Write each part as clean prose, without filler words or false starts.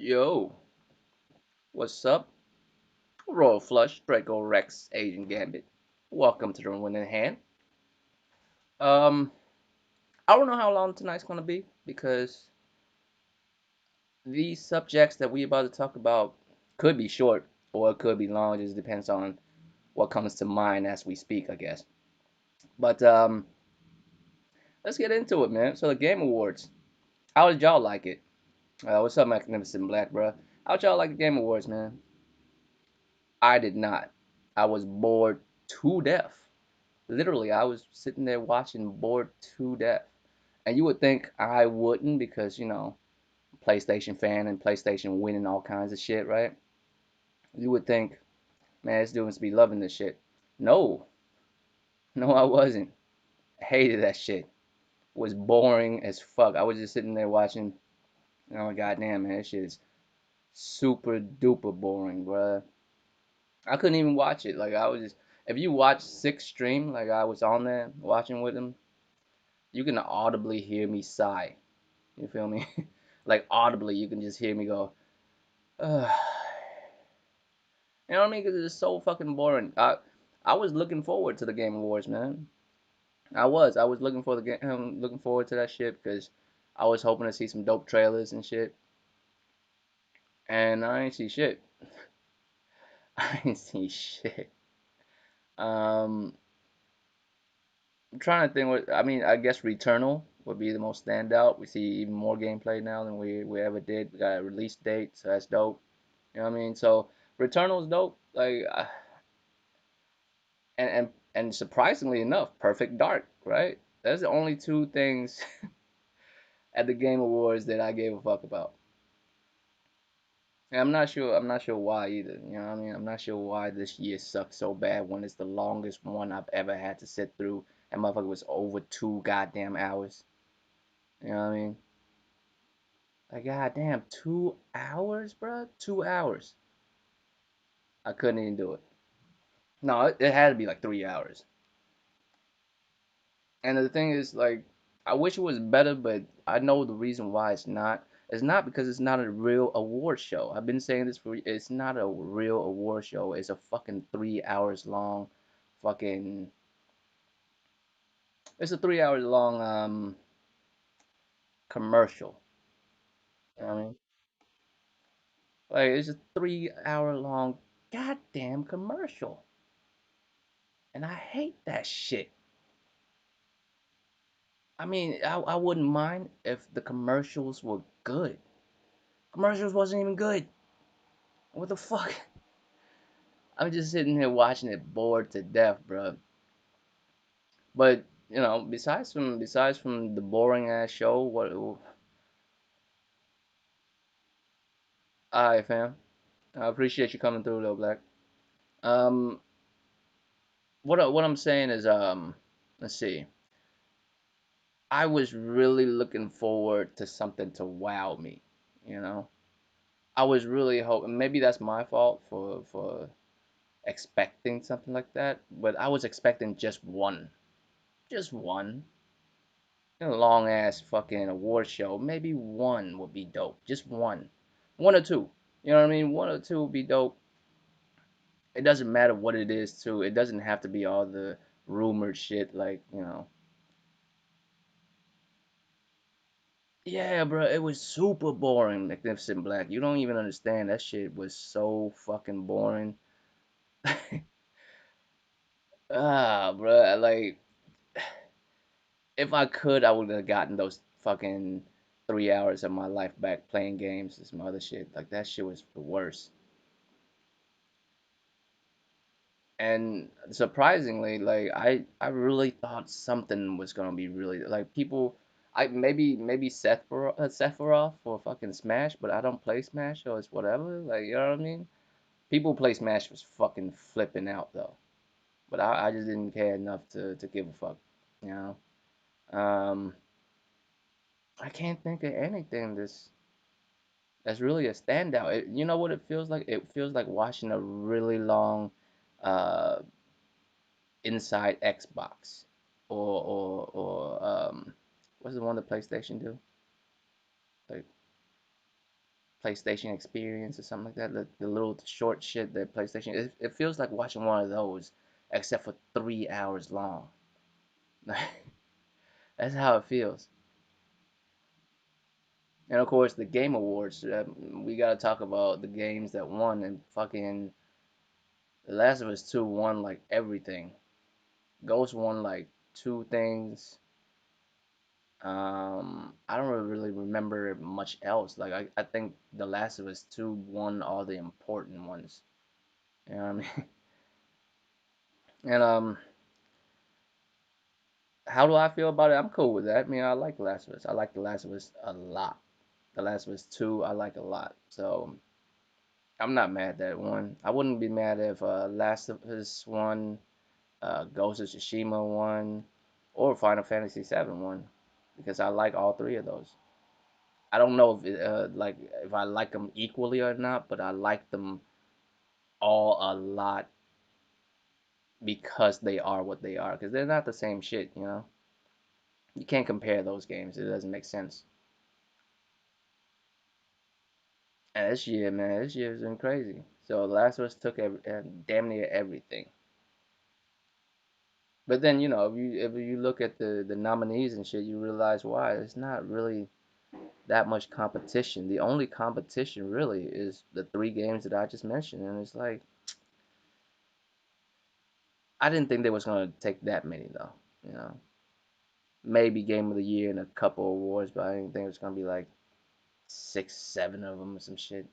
Yo, what's up? Royal Flush, Draco Rex, Asian Gambit. Welcome to the winning hand. Um, I don't know how long tonight's gonna be because these subjects that we about to talk about could be short or it could be long. It just depends on what comes to mind as we speak, I guess. But let's get into it, man. So the Game Awards. How did y'all like it? What's up, Magnificent Black, bro? How'd y'all like the Game Awards, man? I did not. I was bored to death. Literally, I was sitting there watching bored to death. And you would think I wouldn't because, PlayStation fan and PlayStation winning all kinds of shit, right? You would think, man, this dude must be loving this shit. No, no, I wasn't. I hated that shit. It was boring as fuck. I was just sitting there watching. Oh, goddamn, man, this shit is super duper boring, bruh. I couldn't even watch it. Like, I was just. If you watch Six stream, like I was on there watching with him, you can audibly hear me sigh. You feel me? Like audibly, you can just hear me go, ugh. You know what I mean? Because it's so fucking boring. I was looking forward to the Game Awards, man. I was looking for the game, looking forward to that shit because I was hoping to see some dope trailers and shit, and I ain't see shit. I ain't see shit. Um, I'm trying to think what I mean. I guess Returnal would be the most standout. We see even more gameplay now than we ever did. We got a release date, so that's dope. You know what I mean? So Returnal's dope. Like, and surprisingly enough, Perfect Dark, right? That's the only two things at the Game Awards that I gave a fuck about. And I'm not sure why either. You know what I mean? I'm not sure why this year sucked so bad when it's the longest one I've ever had to sit through. And motherfucker was over 2 goddamn hours. You know what I mean? Like goddamn, 2 hours, bro. 2 hours. I couldn't even do it. No, it had to be like 3 hours. And the thing is, like, I wish it was better, but I know the reason why it's not. It's not because it's not a real award show. I've been saying this for. It's not a real award show. It's a fucking 3 hours long, fucking. It's a 3 hours long commercial. You know what I mean? Like it's a 3 hour long goddamn commercial, and I hate that shit. I mean, I wouldn't mind if the commercials were good. Commercials wasn't even good. What the fuck? I'm just sitting here watching it bored to death, bro. But besides from the boring ass show, what? Alright, fam. I appreciate you coming through, though, Black. Um, what I'm saying is, let's see. I was really looking forward to something to wow me. You know, I was really hoping. Maybe that's my fault for expecting something like that. But I was expecting just one. A long ass fucking award show. Maybe one would be dope. Just one or two. You know what I mean? One or two would be dope. It doesn't matter what it is too. It doesn't have to be all the rumored shit like. Yeah, bro, it was super boring. Magnificent Black. You don't even understand. That shit was so fucking boring. Bro, like if I could, I would have gotten those fucking 3 hours of my life back playing games and some other shit. Like that shit was the worst. And surprisingly, like I really thought something was gonna be really like people. I maybe Sephiroth for fucking Smash, but I don't play Smash, so it's whatever. Like you know what I mean? People play Smash was fucking flipping out though, but I just didn't care enough to give a fuck. You know. Um, I can't think of anything that's really a standout. You know what it feels like? It feels like watching a really long uh inside Xbox or what's the one that PlayStation do? Like PlayStation Experience or something like that. The little short shit that PlayStation. It feels like watching one of those, except for 3 hours long. That's how it feels. And of course, the Game Awards. We gotta talk about the games that won, and fucking The Last of Us 2 won like everything. Ghost won like two things. I don't really remember much else. Like I think The Last of Us 2 won all the important ones. You know what I mean? And how do I feel about it? I'm cool with that. I mean, I like The Last of Us. I like The Last of Us a lot. The Last of Us 2 I like a lot. So I'm not mad that it won. I wouldn't be mad if Last of Us won, Ghost of Tsushima won, or Final Fantasy 7 won, because I like all three of those. I don't know if I like them equally or not, but I like them all a lot because they are what they are. Because they're not the same shit, you know. You can't compare those games. It doesn't make sense. And this year, man, this year has been crazy. So Last of Us took damn near everything. But then if you look at the nominees and shit, you realize why it's not really that much competition. The only competition really is the three games that I just mentioned, and it's like I didn't think they was gonna take that many though. You know, maybe Game of the Year and a couple awards, but I didn't think it was gonna be like six, seven of them or some shit.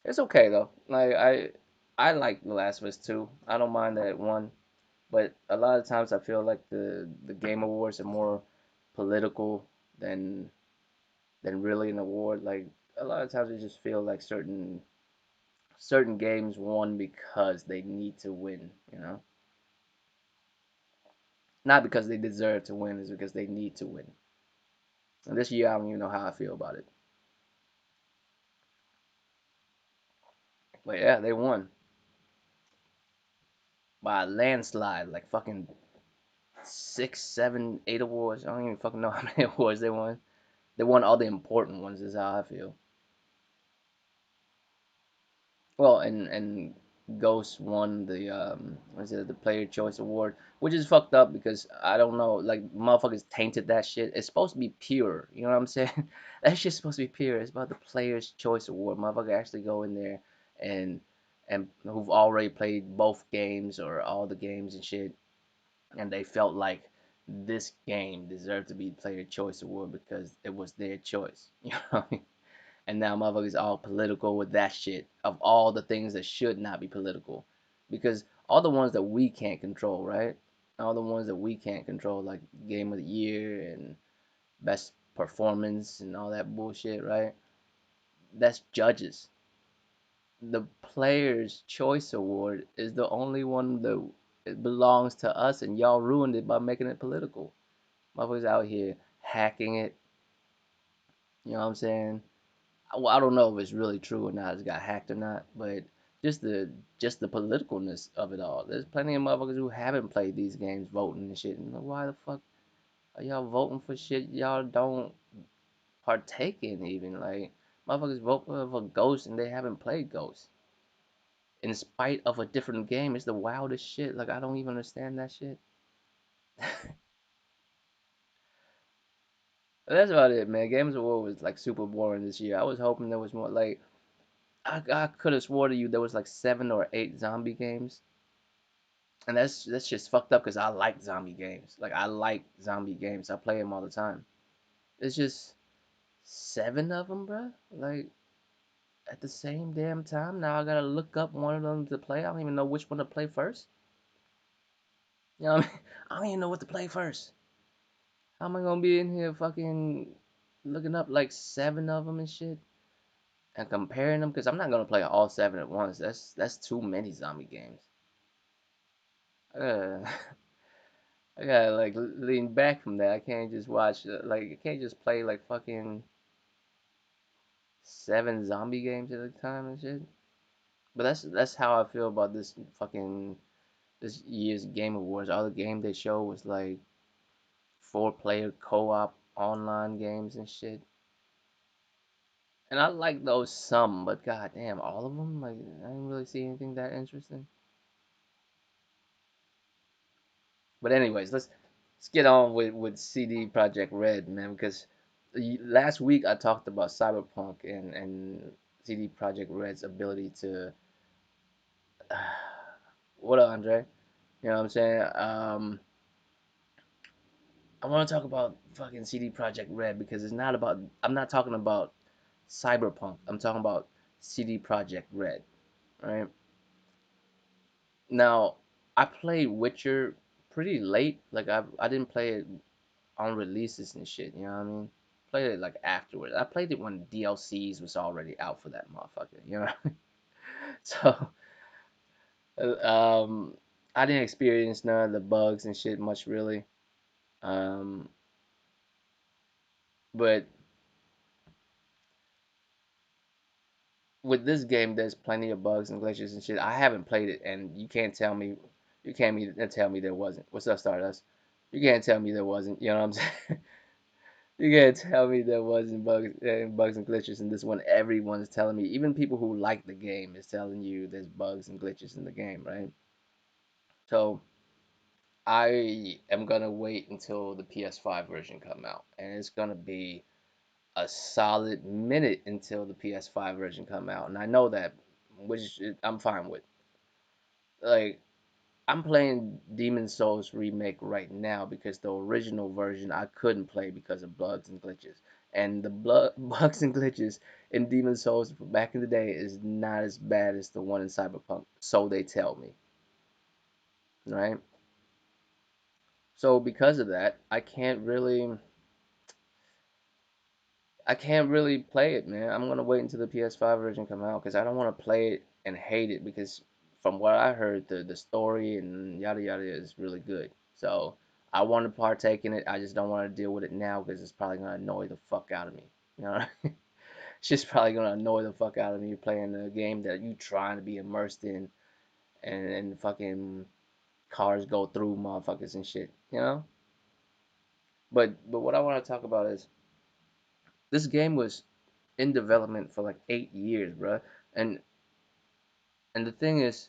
It's okay though. Like I like The Last of Us 2. I don't mind that it won, but a lot of times I feel like the Game Awards are more political than really an award. Like a lot of times I just feel like certain games won because they need to win, you know? Not because they deserve to win, it's because they need to win. And this year I don't even know how I feel about it. But yeah, they won by a landslide, like fucking six, seven, 8 awards. I don't even fucking know how many awards they won. They won all the important ones, is how I feel. Well, and Ghost won the what is it, the Player Choice Award, which is fucked up because I don't know, like motherfuckers tainted that shit. It's supposed to be pure, you know what I'm saying? That shit's supposed to be pure. It's about the Player's Choice Award. Motherfucker actually go in there and who've already played both games or all the games and shit, and they felt like this game deserved to be Player Choice Award because it was their choice. You know what I mean? And now motherfuckers all political with that shit of all the things that should not be political, because all the ones that we can't control, right? All the ones that we can't control, like Game of the Year and Best Performance and all that bullshit, right? That's judges. The Players Choice Award is the only one that it belongs to us, and y'all ruined it by making it political. Motherfuckers out here hacking it, you know what I'm saying? Well, I don't know if it's really true or not, it's got hacked or not, but just the just the politicalness of it all. There's plenty of motherfuckers who haven't played these games voting and shit. And why the fuck are y'all voting for shit y'all don't partake in even? Like motherfuckers vote for Ghost and they haven't played Ghost. In spite of a different game, it's the wildest shit. Like I don't even understand that shit. But that's about it, man. Games of War was like super boring this year. I was hoping there was more. Like I could have swore to you there was like 7 or 8 zombie games, and that's just fucked up because I like zombie games. Like I like zombie games. I play them all the time. It's just 7 of them, bruh. Like at the same damn time. Now I gotta look up one of them to play. I don't even know which one to play first. You know what I mean? I don't even know what to play first. How am I gonna be in here fucking looking up like 7 of them and shit and comparing them? Because I'm not gonna play all 7 at once. That's too many zombie games. Uh, I gotta like lean back from that. I can't just watch like I can't just play like fucking 7 zombie games at a time and shit. But that's how I feel about this year's Game Awards. All the game they show was like 4-player co-op online games and shit. And I like those some, but goddamn, all of them. Like I didn't really see anything that interesting. But anyways, let's get on with CD Project Red, man, because last week I talked about Cyberpunk and CD Project Red's ability to. What up, Andre? You know what I'm saying? I want to talk about fucking CD Project Red because it's not about. I'm not talking about Cyberpunk. I'm talking about CD Project Red, right? Now, I played Witcher pretty late. Like I didn't play it on releases and shit. You know what I mean? Played it like afterwards. I played it when DLCs was already out for that motherfucker. You know? So, um, I didn't experience none of the bugs and shit much really. Um, but with this game, there's plenty of bugs and glitches and shit. I haven't played it, and you can't tell me there wasn't. What's up, Stardust? You can't tell me there wasn't. You know what I'm saying? You can't tell me there wasn't bugs and glitches in this one. Everyone's telling me, even people who like the game is telling you there's bugs and glitches in the game, right? So I am gonna wait until the PS5 version come out, and it's gonna be a solid minute until the PS5 version come out, and I know that, I'm fine with. Like I'm playing Demon Souls remake right now because the original version I couldn't play because of bugs and glitches. And the bugs and glitches in Demon Souls back in the day is not as bad as the one in Cyberpunk, so they tell me, right? So because of that, I can't really play it, man. I'm gonna wait until the PS5 version come out because I don't want to play it and hate it because from what I heard, the story and yada yada is really good. So I want to partake in it. I just don't want to deal with it now because it's probably gonna annoy the fuck out of me. You know, it's just probably gonna annoy the fuck out of me playing a game that you trying to be immersed in and fucking cars go through motherfuckers and shit. You know. But what I want to talk about is this game was in development for like 8 years, bro. And and the thing is,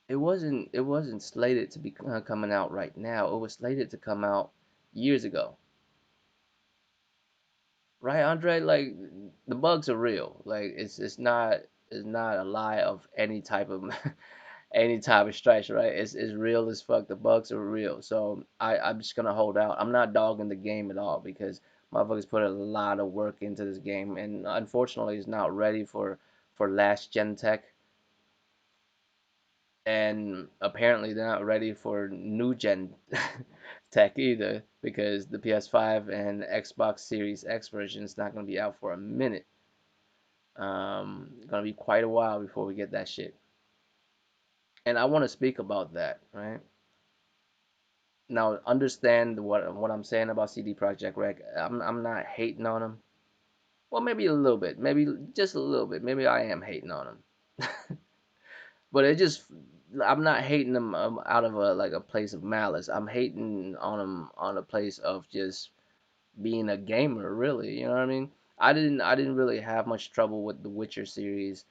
it wasn't slated to be coming out right now. It was slated to come out years ago, right, Andre? Like the bugs are real. Like it's not a lie of any type of any type of stretch, right? It's real as fuck. The bugs are real. So I'm just gonna hold out. I'm not dogging the game at all because motherfuckers put a lot of work into this game, and unfortunately, it's not ready for last gen tech, and apparently they're not ready for new gen tech either because the PS5 and Xbox Series X version is not gonna be out for a minute. Gonna be quite a while before we get that shit. And I want to speak about that, right? Now understand what I'm saying about CD Projekt Red. I'm not hating on them. Well, maybe a little bit, maybe just a little bit. Maybe I am hating on them, but it just I'm not hating them out of a place of malice. I'm hating on them on a place of just being a gamer, really. You know what I mean? I didn't really have much trouble with the Witcher series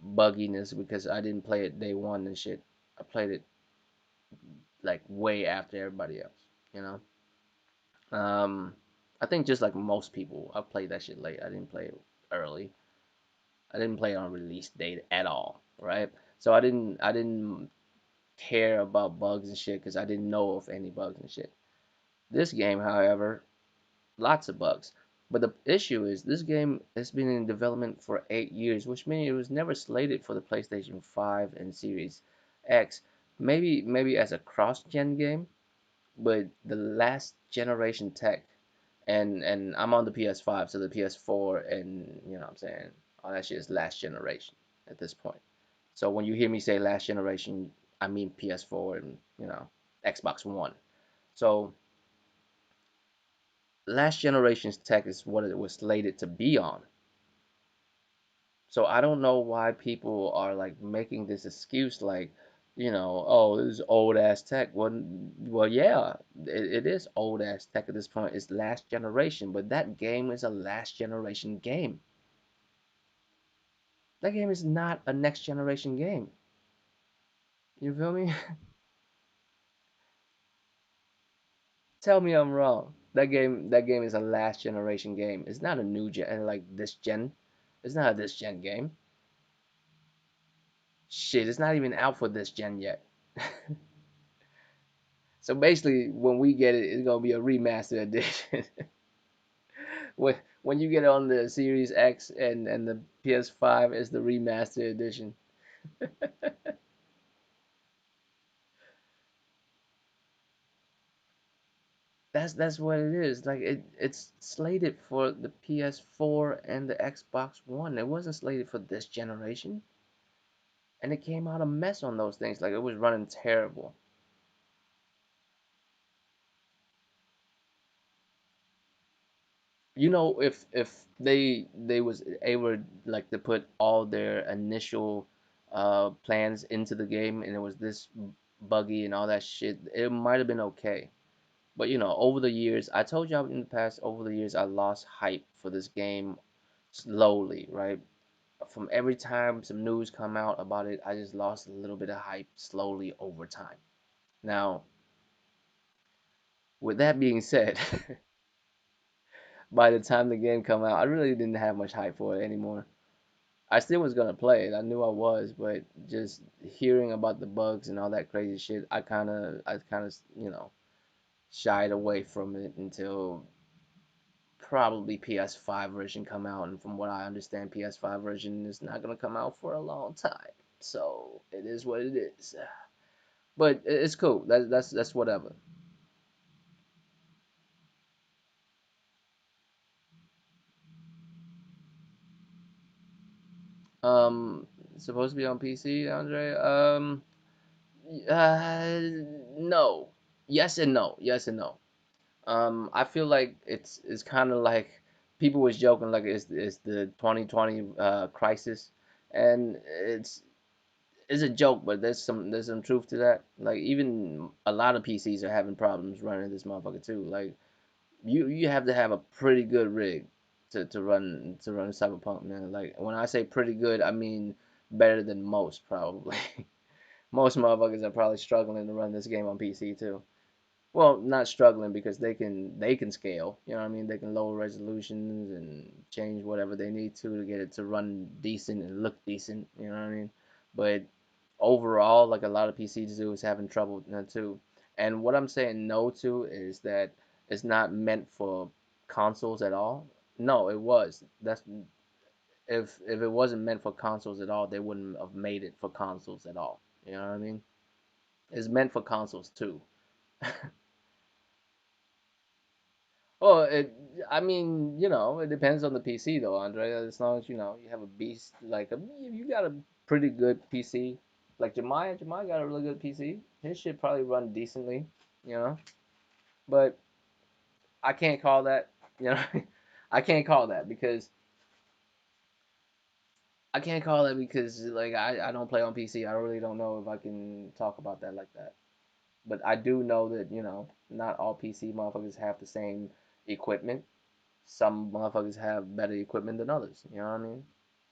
bugginess because I didn't play it day one and shit. I played it like way after everybody else. You know. I think just like most people, I played that shit late. I didn't play it early. I didn't play it on release date at all, right? So I didn't care about bugs and shit because I didn't know of any bugs and shit. This game, however, lots of bugs. But the issue is this game has been in development for 8 years, which means it was never slated for the PlayStation 5 and Series X. Maybe as a cross-gen game, but the last generation tech, and I'm on the PS5, so the PS4 and you know what I'm saying, all that shit is last generation at this point. So when you hear me say last generation, I mean PS4 and Xbox One. So last generation's tech is what it was slated to be on. So I don't know why people are like making this excuse like, oh, this is old ass tech. Well, yeah, it is old ass tech at this point. It's last generation, but that game is a last generation game. That game is not a next generation game. You feel me? Tell me I'm wrong. That game is a last generation game. It's not a new gen like this gen. It's not a this gen game. Shit, it's not even out for this gen yet. So basically, when we get it, it's gonna be a remastered edition. When you get it on the Series X and the PS5, it's the remastered edition. That's what it is. Like it's slated for the PS4 and the Xbox One. It wasn't slated for this generation, and it came out a mess on those things. Like it was running terrible. If they was able like to put all their initial plans into the game and it was this buggy and all that shit, it might have been okay. But over the years, I told y'all in the past, over the years, I lost hype for this game slowly, right? From every time some news come out about it, I just lost a little bit of hype slowly over time. Now, with that being said, by the time the game come out, I really didn't have much hype for it anymore. I still was gonna play it. I knew I was, but just hearing about the bugs and all that crazy shit, I kind of, shied away from it until probably PS5 version come out. And from what I understand, PS5 version is not gonna come out for a long time. So it is what it is. But it's cool. That's whatever. Um, Supposed to be on PC, Andre. Uh, no. Yes and no. Yes and no. I feel like it's kind of like people was joking like it's the 2020 crisis, and it's a joke, but there's some truth to that. Like even a lot of PCs are having problems running this motherfucker too. Like you have to have a pretty good rig to run Cyberpunk, man. Like when I say pretty good, I mean better than most probably. Most motherfuckers are probably struggling to run this game on PC too. Well, not struggling because they can scale. You know what I mean? They can lower resolutions and change whatever they need to get it to run decent and look decent. You know what I mean? But overall, like a lot of PCs do, is having trouble too. And what I'm saying no to is that it's not meant for consoles at all. No, it was. That's if it wasn't meant for consoles at all, they wouldn't have made it for consoles at all. You know what I mean? It's meant for consoles too. Well, I mean, it depends on the PC though, Andre. As long as you have a beast like you got a pretty good PC, like Jemiah got a really good PC. His shit probably run decently, you know. But I can't call that, you know, I can't call that because like I don't play on PC. I really don't know if I can talk about that like that. But I do know that not all PC motherfuckers have the same equipment. Some motherfuckers have better equipment than others. You know what I mean?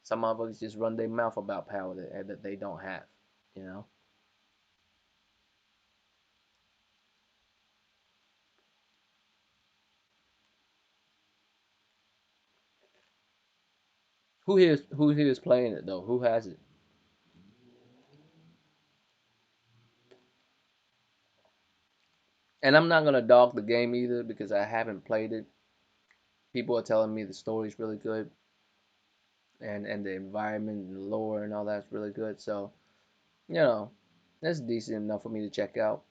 Some motherfuckers just run their mouth about power that they don't have. You know? Who here is playing it though? Who has it? And I'm not gonna dog the game either because I haven't played it. People are telling me the story's really good and the environment and the lore and all that's really good. So you know, that's decent enough for me to check out.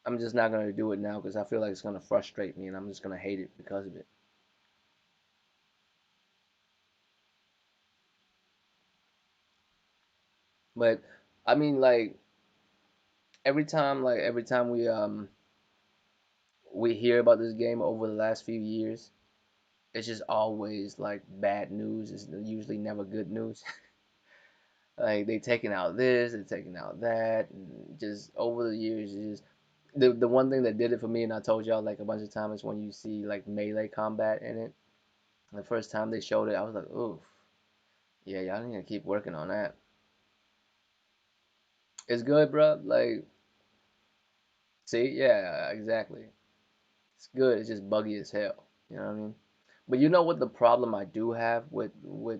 I'm just not gonna do it now because I feel like it's gonna frustrate me and I'm just gonna hate it because of it. But I mean, every time we hear about this game over the last few years, it's just always like bad news. It's usually never good news. Like they taking out this, they taking out that, and just over the years, just the one thing that did it for me, and I told y'all like a bunch of times, is when you see like melee combat in it. The first time they showed it, I was like, oof, yeah, y'all need to keep working on that. It's good, bro. Like, see, yeah, exactly. It's good. It's just buggy as hell. You know what I mean? But you know what the problem I do have with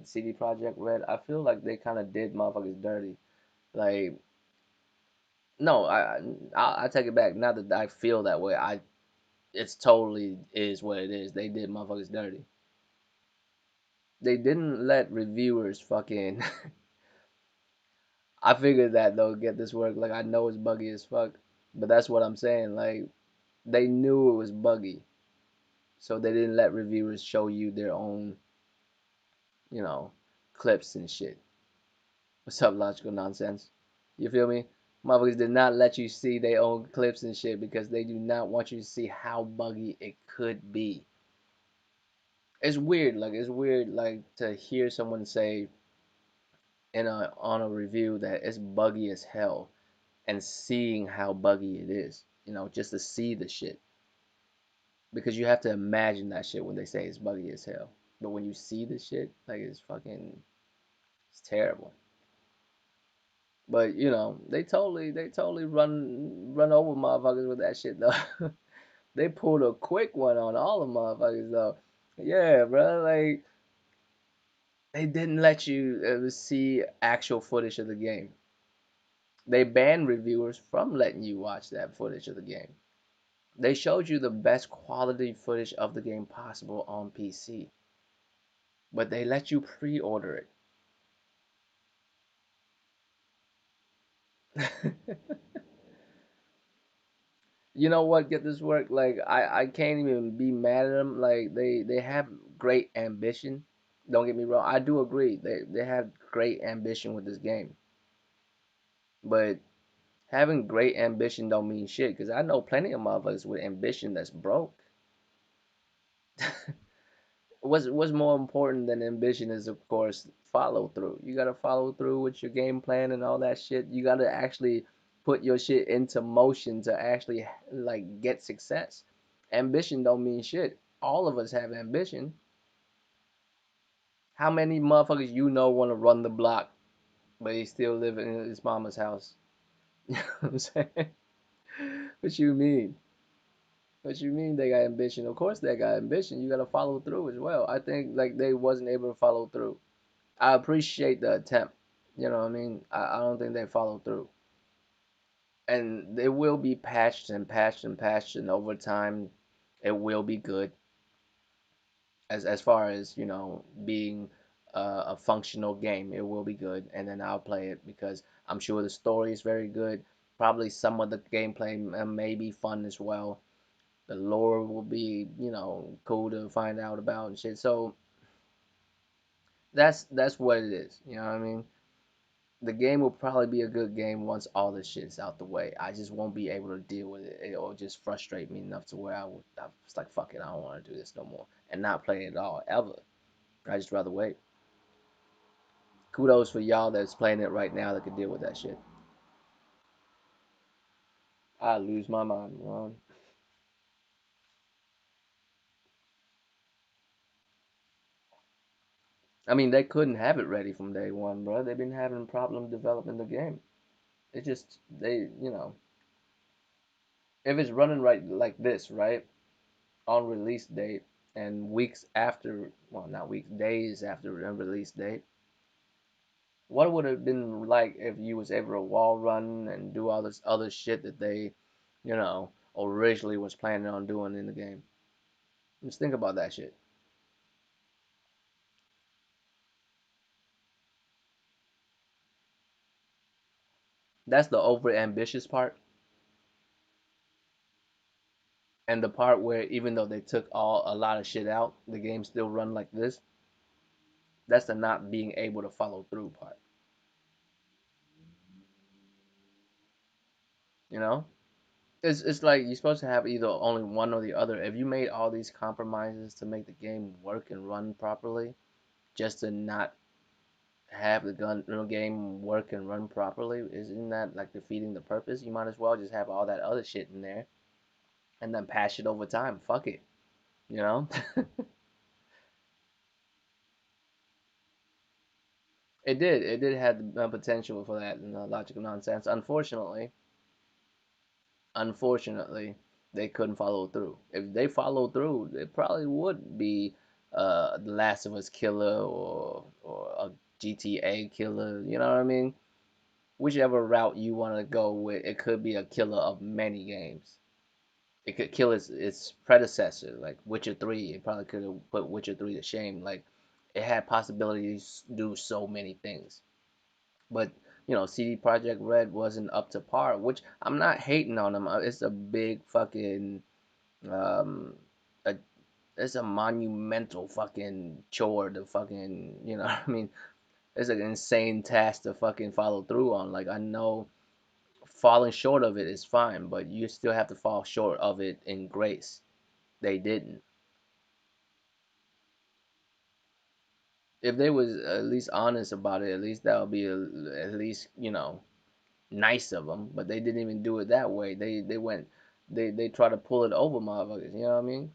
CD Projekt Red? I feel like they kind of did motherfuckers dirty. Like, no, I take it back. Not that I feel that way. It's totally is what it is. They did motherfuckers dirty. They didn't let reviewers fucking. I figured that though, get this work. Like I know it's buggy as fuck, but that's what I'm saying. Like they knew it was buggy, so they didn't let reviewers show you their own, you know, clips and shit. What's up, logical nonsense? You feel me? Motherfuckers did not let you see their own clips and shit because they do not want you to see how buggy it could be. It's weird, like it's weird, like to hear someone say in a on a review that it's buggy as hell, and seeing how buggy it is, just to see the shit. Because you have to imagine that shit when they say it's buggy as hell. But when you see the shit, like it's terrible. But they totally run over motherfuckers with that shit though. They pulled a quick one on all the motherfuckers though. Yeah, bro. Like they didn't let you see actual footage of the game. They banned reviewers from letting you watch that footage of the game. They showed you the best quality footage of the game possible on PC, but they let you pre-order it. You know what? Get this work. Like I can't even be mad at them. Like they have great ambition. Don't get me wrong. I do agree. They have great ambition with this game, but having great ambition don't mean shit. Because I know plenty of motherfuckers with ambition that's broke. What's more important than ambition is of course follow through. You gotta follow through with your game plan and all that shit. You gotta actually put your shit into motion to actually like get success. Ambition don't mean shit. All of us have ambition. How many motherfuckers want to run the block, but he still live in his mama's house? You know what I'm saying? What you mean? What you mean they got ambition? Of course they got ambition. You gotta follow through as well. I think like they wasn't able to follow through. I appreciate the attempt. You know what I mean? I don't think they followed through. And it will be patched and patched and patched, and over time, it will be good. As far as being a functional game, it will be good, and then I'll play it because I'm sure the story is very good. Probably some of the gameplay may be fun as well. The lore will be cool to find out about and shit. So that's what it is. You know what I mean? The game will probably be a good game once all this shit's out the way. I just won't be able to deal with it. It'll just frustrate me enough to where I was like, fuck it, I don't want to do this no more, and not play it at all ever. I just rather wait. Kudos for y'all that's playing it right now that can deal with that shit. I lose my mind, Ron. I mean, they couldn't have it ready from day one, bro. They've been having problem developing the game. It just if it's running right like this, right, on release date and weeks after, well, not weeks, days after the release date, what would have been like if you was able to wall run and do all this other shit that they, originally was planning on doing in the game? Just think about that shit. That's the over ambitious part, and the part where even though they took a lot of shit out, the game still run like this. That's the not being able to follow through part. You know, it's like you're supposed to have either only one or the other. If you made all these compromises to make the game work and run properly, just to not have the gun game work and run properly, isn't that like defeating the purpose? You might as well just have all that other shit in there and then patch it over time. Fuck it, you know? It did have the potential for that logical nonsense. Unfortunately, they couldn't follow through. If they followed through, it probably would be the Last of Us killer or a GTA killer. You know what I mean? Whichever route you want to go with, it could be a killer of many games. It could kill its predecessor, like Witcher 3. It probably could have put Witcher 3 to shame. Like it had possibilities to do so many things. But CD Projekt Red wasn't up to par, which I'm not hating on them. It's a big fucking um, a, it's a monumental fucking chore to fucking what I mean. It's an insane task to fucking follow through on. Like I know falling short of it is fine, but you still have to fall short of it in grace. They didn't. If they was at least honest about it, at least that would be at least nice of them. But they didn't even do it that way. They went they try to pull it over motherfuckers. You know what I mean?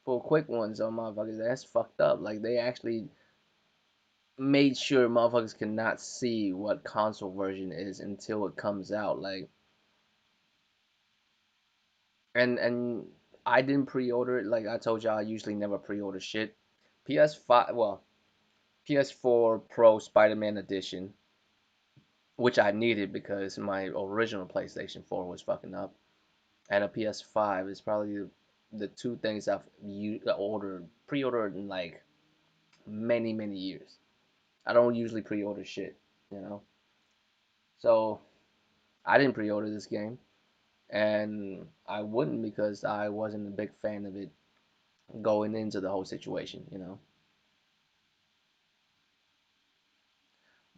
Pull quick ones on motherfuckers. That's fucked up. Like they actually made sure motherfuckers cannot see what console version is until it comes out. Like and I didn't pre-order it. Like I told y'all, I usually never pre-order shit. PS5, well, PS4 Pro Spider-Man Edition, which I needed because my original PlayStation 4 was fucking up, and a PS5 is probably the two things I've ordered pre-ordered in like many years. I don't usually pre-order shit, you know. So I didn't pre-order this game, and I wouldn't because I wasn't a big fan of it going into the whole situation, you know.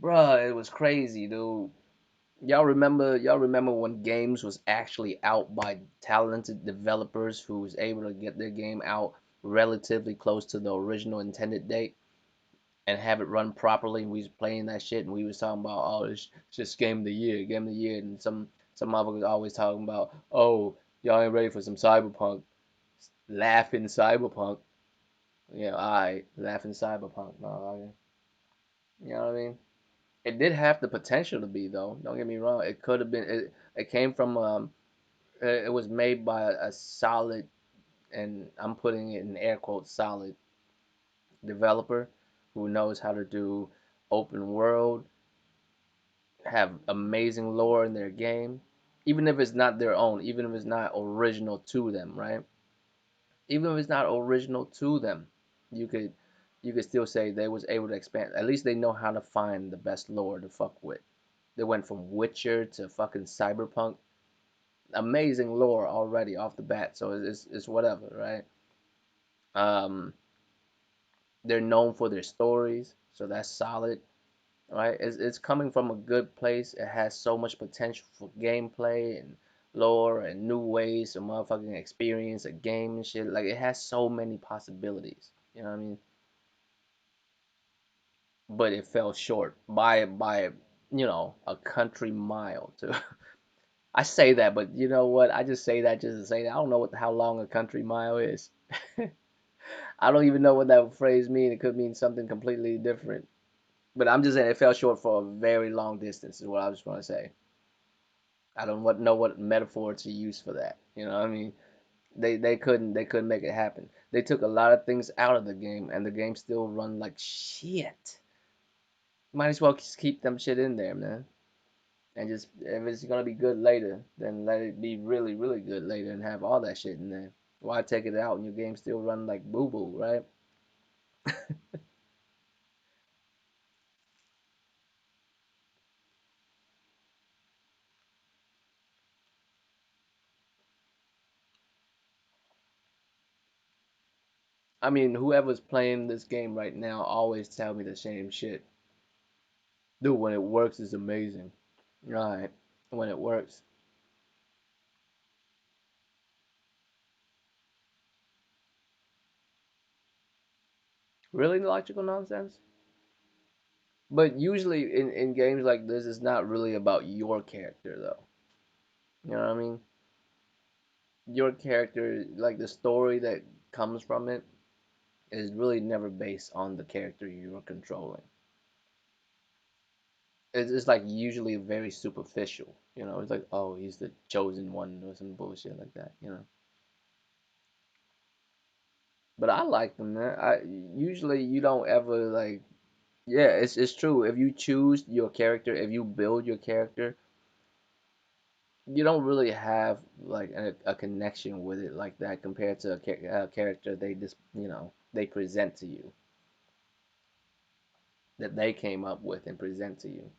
Bruh, it was crazy, dude. Y'all remember when games was actually out by talented developers who was able to get their game out relatively close to the original intended date and have it run properly. We was playing that shit and we was talking about, oh, it's just game of the year, and some motherfuckers always talking about, oh, y'all ain't ready for some cyberpunk, laughing cyberpunk. I laughing cyberpunk, motherfucker. You know what I mean? It did have the potential to be though. Don't get me wrong. It could have been. It came from it was made by a solid, and I'm putting it in air quotes, solid developer who knows how to do open world, have amazing lore in their game, even if it's not their own, even if it's not original to them, right? Even if it's not original to them, you could you could still say they was able to expand. At least they know how to find the best lore to fuck with. They went from Witcher to fucking Cyberpunk. Amazing lore already off the bat, so it's whatever, right? Um, they're known for their stories, so that's solid, right? It's coming from a good place. It has so much potential for gameplay and lore and new ways to motherfucking experience a game and shit. Like it has so many possibilities. You know what I mean? But it fell short by a country mile to I say that, but you know what? I just say that just to say that. I don't know how long a country mile is. I don't even know what that phrase means. It could mean something completely different. But I'm just saying it fell short for a very long distance. Is what I was going to say. I don't know what metaphor to use for that. You know what I mean? They couldn't make it happen. They took a lot of things out of the game, and the game still run like shit. Might as well just keep them shit in there, man. And just if it's gonna be good later, then let it be really good later and have all that shit in there. Why take it out and your game still run like boo boo, right? I mean, whoever's playing this game right now always tell me the same shit. Dude, when it works, it's amazing. Right? When it works, really logical nonsense. But usually in games like this, it's not really about your character though. You know what I mean? Your character, like the story that comes from it, is really never based on the character you're controlling. It's like usually very superficial. You know, it's like, oh, he's the chosen one or some bullshit like that. You know. But I like them, man. I usually you don't ever like. Yeah, it's true. If you choose your character, if you build your character, you don't really have like a connection with it like that compared to a character they just they present to you, that they came up with and present to you.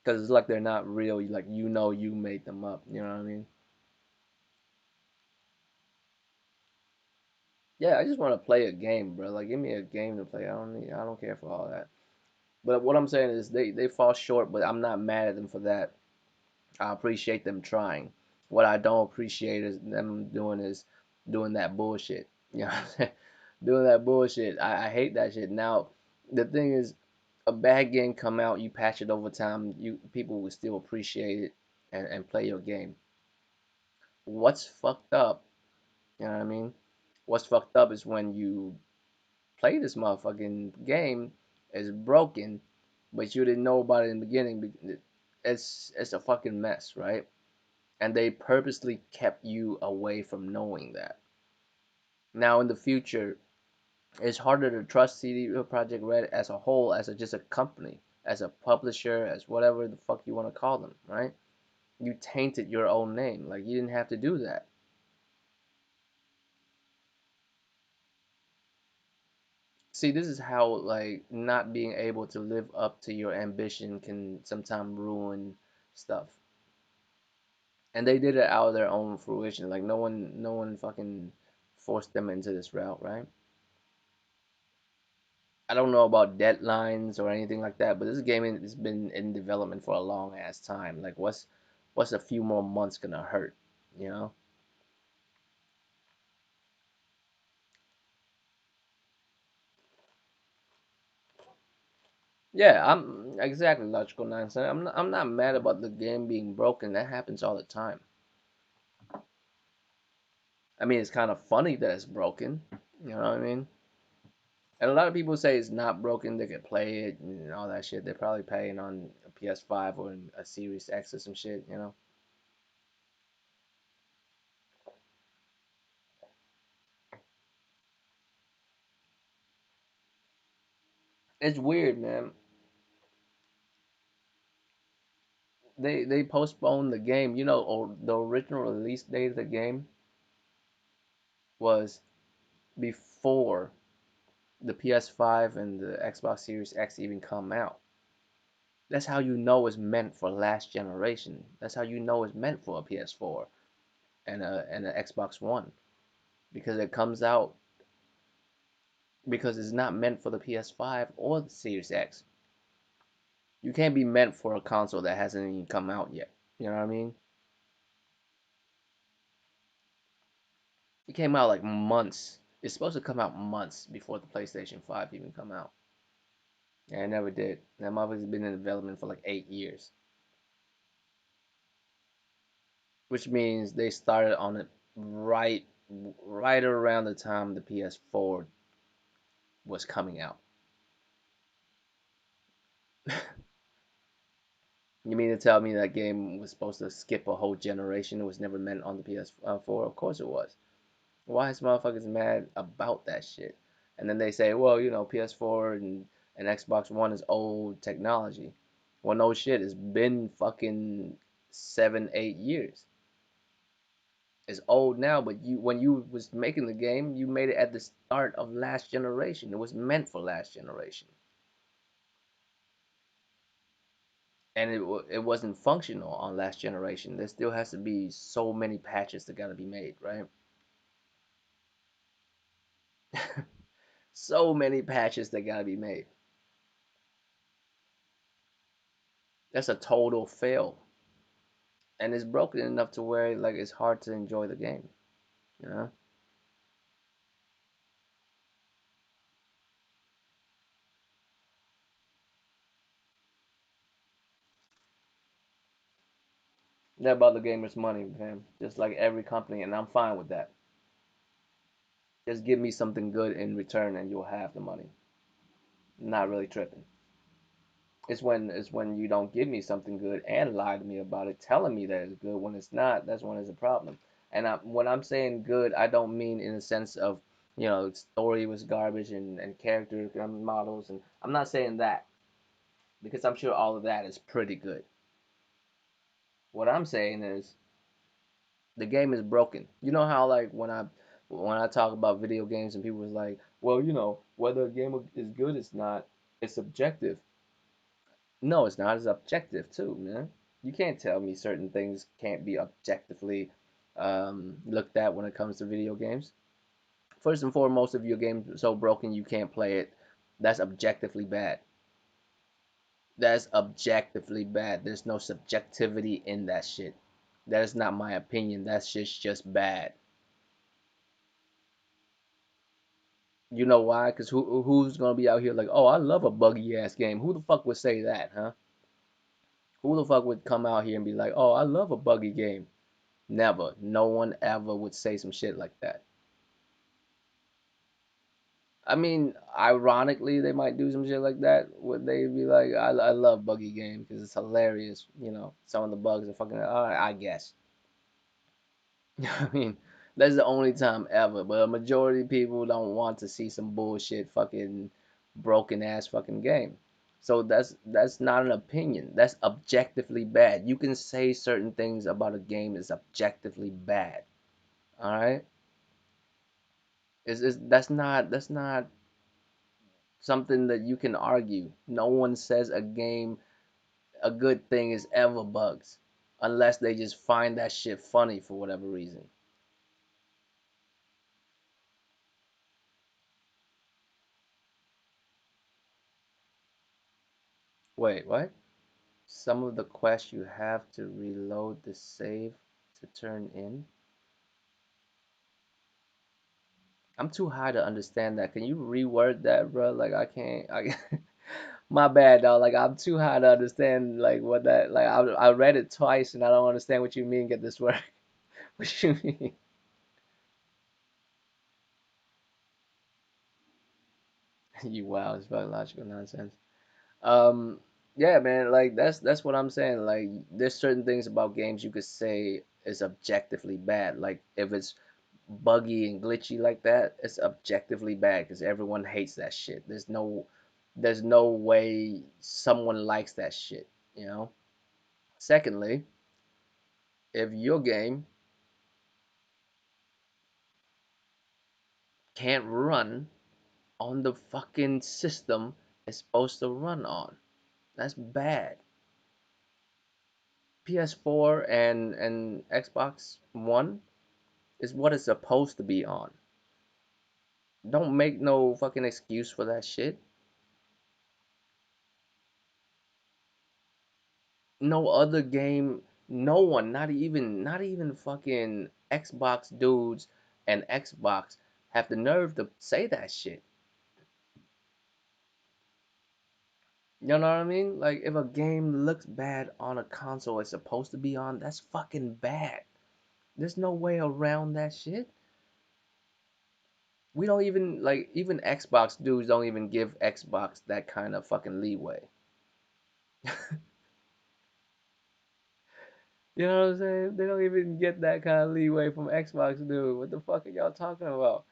Because it's like they're not real. Like you made them up. You know what I mean? Yeah, I just want to play a game, bro. Like give me a game to play. I don't care for all that. But what I'm saying is they fall short, but I'm not mad at them for that. I appreciate them trying. What I don't appreciate is them doing that bullshit. You know what I'm saying? Doing that bullshit. I hate that shit. Now, the thing is, a bad game come out, you patch it over time, you people will still appreciate it and play your game. What's fucked up, you know what I mean? What's fucked up is when you play this motherfucking game, it's broken, but you didn't know about it in the beginning. It's a fucking mess, right? And they purposely kept you away from knowing that. Now in the future, it's harder to trust CD Project Red as a whole, as just a company, as a publisher, as whatever the fuck you want to call them, right? You tainted your own name. Like you didn't have to do that. See, this is how like not being able to live up to your ambition can sometimes ruin stuff. And they did it out of their own fruition. Like no one fucking forced them into this route, right? I don't know about deadlines or anything like that, but this game has been in development for a long ass time. Like, what's a few more months gonna hurt? You know? Yeah, I'm exactly logical nonsense. I'm not mad about the game being broken. That happens all the time. I mean, it's kind of funny that it's broken. You know what I mean? And a lot of people say it's not broken. They could play it and all that shit. They're probably playing on a PS5 or a Series X or some shit. You know? It's weird, man. They postponed the game. You know, or the original release date of the game was before the PS5 and the Xbox Series X even come out. That's how you know it's meant for last generation. That's how you know it's meant for a PS4 and an Xbox One, because it comes out because it's not meant for the PS5 or the Series X. You can't be meant for a console that hasn't even come out yet. You know what I mean? It came out like months. It's supposed to come out months before the PlayStation 5 even come out. And it never did. That motherfucker's been in development for like 8 years. Which means they started on it right around the time the PS4 was coming out. You mean to tell me that game was supposed to skip a whole generation? It was never meant on the PS4? Of course it was. Why is motherfuckers mad about that shit? And then they say, well, PS4 and Xbox One is old technology. Well, no shit. It's been fucking 7, 8 years. It's old now, but when you was making the game, you made it at the start of last generation. It was meant for last generation, and it wasn't functional on last generation. There still has to be so many patches that gotta be made, right? So many patches that gotta be made. That's a total fail. and it's broken enough to where like it's hard to enjoy the game. You know, they're about the gamers' money, fam. Just like every company, and I'm fine with that. Just give me something good in return, and you'll have the money. Not really tripping. It's when you don't give me something good and lie to me about it, telling me that it's good when it's not. That's when it's a problem. And when I'm saying good, I don't mean in the sense of story was garbage and character models, and I'm not saying that because I'm sure all of that is pretty good. What I'm saying is the game is broken. You know how like when I talk about video games and people was like, well, whether a game is good, it's not. It's subjective. No, it's not. It's objective too, man. You can't tell me certain things can't be objectively looked at when it comes to video games. First and foremost, if your game's so broken you can't play it, that's objectively bad. That's objectively bad. There's no subjectivity in that shit. That is not my opinion. That's just bad. You know why? Because who's gonna be out here like, oh, I love a buggy ass game. Who the fuck would say that, huh? Who the fuck would come out here and be like, oh, I love a buggy game? Never. No one ever would say some shit like that. I mean, ironically, they might do some shit like that. Would they be like, I love buggy game because it's hilarious. Some of the bugs are fucking. I guess. I mean, that's the only time ever. But a majority of people don't want to see some bullshit, fucking broken ass fucking game. So that's not an opinion. That's objectively bad. You can say certain things about a game is objectively bad. All right. That's not something that you can argue. No one says a good thing is ever bugs, unless they just find that shit funny for whatever reason. Wait, what? Some of the quests you have to reload the save to turn in. I'm too high to understand that. Can you reword that, bro? Like I can't. My bad, dog. Like I'm too high to understand like what that. Like I read it twice and I don't understand what you mean. Get this work. What you mean? You wow, it's fucking logical nonsense. Um, yeah, man, like that's what I'm saying. Like there's certain things about games you could say is objectively bad. Like if it's buggy and glitchy like that, it's objectively bad because everyone hates that shit. There's no way someone likes that shit, you know? Secondly, if your game can't run on the fucking system it's supposed to run on, that's bad. PS4 and Xbox One is what it's supposed to be on. Don't make no fucking excuse for that shit. No other game, no one, not even fucking Xbox dudes and Xbox have the nerve to say that shit. You know what I mean? Like if a game looks bad on a console it's supposed to be on, that's fucking bad. There's no way around that shit. We don't even like even Xbox dudes don't even give Xbox that kind of fucking leeway. You know what I'm saying? They don't even get that kind of leeway from Xbox, dude. What the fuck are y'all talking about?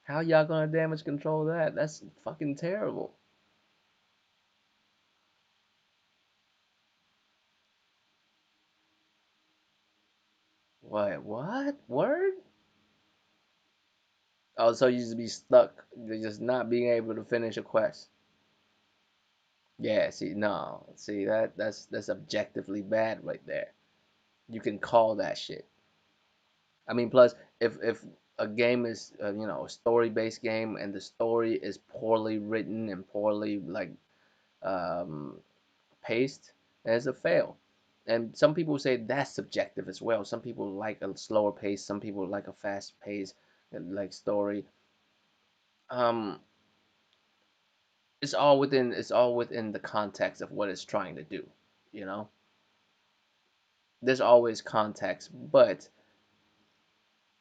How y'all gonna damage control that? That's fucking terrible. What? Word? Oh, so you just be stuck, just not being able to finish a quest. Yeah, see, no, see that's objectively bad right there. You can call that shit. I mean, plus if a game is a story based game and the story is poorly written and poorly like um paced, then it's a fail. And some people say that's subjective as well. Some people like a slower pace, some people like a fast pace, like story. Um, it's all within the context of what it's trying to do. You know, there's always context, but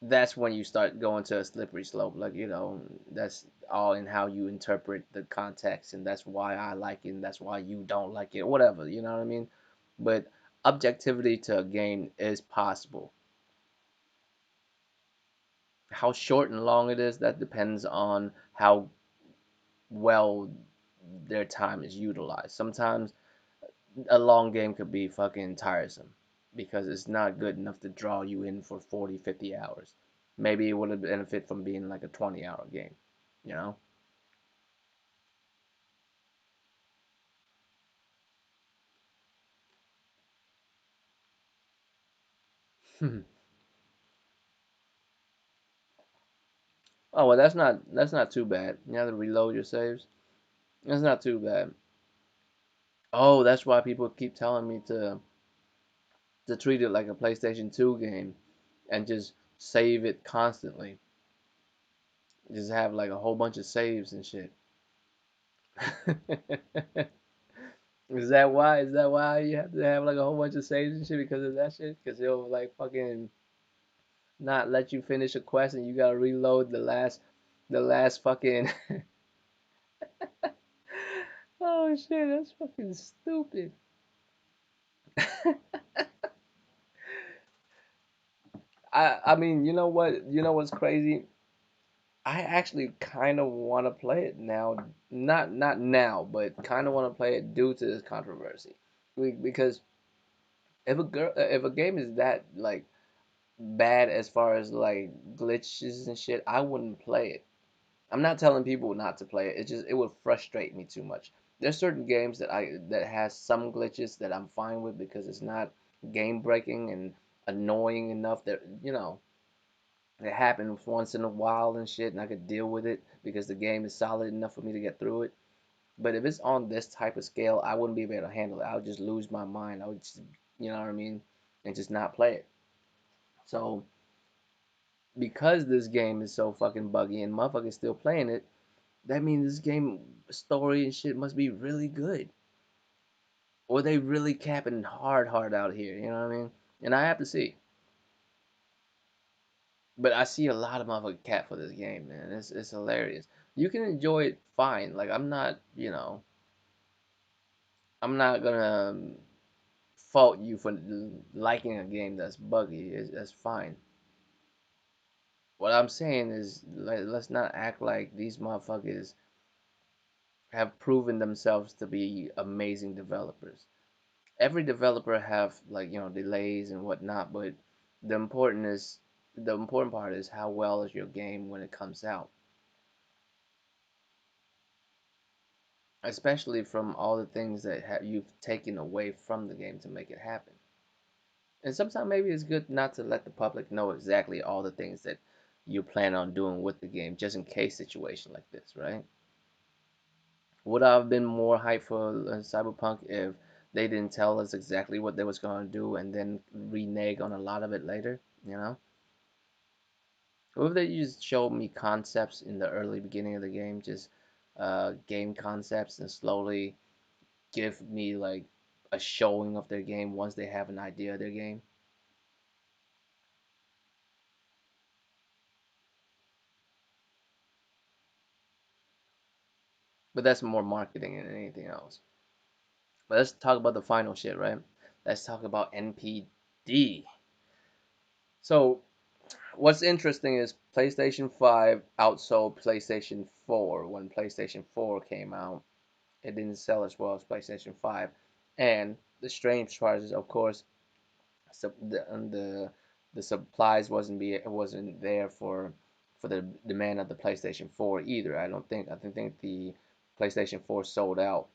that's when you start going to a slippery slope. Like, that's all in how you interpret the context, and that's why I like it, and that's why you don't like it, whatever. You know what I mean? But objectivity to a game is possible. How short and long it is, that depends on how well their time is utilized. Sometimes a long game could be fucking tiresome because it's not good enough to draw you in for 40, 50 hours. Maybe it would have benefit from being like a 20-hour game, you know? Oh, well, that's not too bad. You have to reload your saves. That's not too bad. Oh, that's why people keep telling me to treat it like a PlayStation 2 game and just save it constantly. Just have like a whole bunch of saves and shit. Is that why? Is that why you have to have like a whole bunch of saves and shit because of that shit? Because it'll like fucking not let you finish a quest and you gotta reload the last fucking. Oh shit, that's fucking stupid. I mean, you know what? You know what's crazy? I actually kind of want to play it now. Not now, but kind of want to play it due to this controversy. Because if a game is that like bad as far as like glitches and shit, I wouldn't play it. I'm not telling people not to play it. It would frustrate me too much. There's certain games that has some glitches that I'm fine with because it's not game breaking and annoying enough that it happens once in a while and shit, and I could deal with it because the game is solid enough for me to get through it. But if it's on this type of scale, I wouldn't be able to handle it. I would just lose my mind. I would just, you know what I mean, and just not play it. So because this game is so fucking buggy and motherfuckers still playing it, that means this game story and shit must be really good. Or they really capping hard out here, you know what I mean? And I have to see. But I see a lot of motherfucking cap for this game, man. It's hilarious. You can enjoy it fine. Like I'm not gonna fault you for liking a game that's buggy. That's fine. What I'm saying is, let's not act like these motherfuckers have proven themselves to be amazing developers. Every developer have like delays and whatnot, but the important is the important part is how well is your game when it comes out, especially from all the things that you've taken away from the game to make it happen. And sometimes maybe it's good not to let the public know exactly all the things that you plan on doing with the game, just in case situation like this, right? Would I have been more hyped for Cyberpunk if they didn't tell us exactly what they was gonna do and then renege on a lot of it later? You know, what if they just showed me concepts in the early beginning of the game, just game concepts, and slowly give me like a showing of their game once they have an idea of their game? But that's more marketing than anything else. But let's talk about the final shit, right? Let's talk about NPD. So what's interesting is PlayStation 5 outsold PlayStation 4 when PlayStation 4 came out. It didn't sell as well as PlayStation 5. And the strange part is, of course, the supplies wasn't there for the demand of the PlayStation 4 either. I think the PlayStation 4 sold out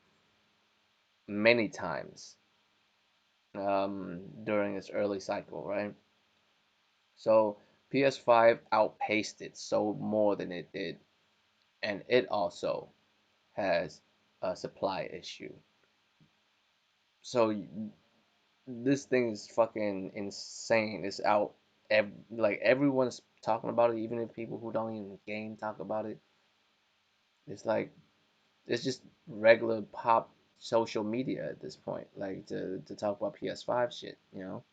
many times during its early cycle, right? So PS5 outpaced it, sold more than it did, and it also has a supply issue. So this thing is fucking insane. It's out. Like everyone's talking about it, even if people who don't even game talk about it. It's like it's just regular pop social media at this point. Like to talk about PS5 shit,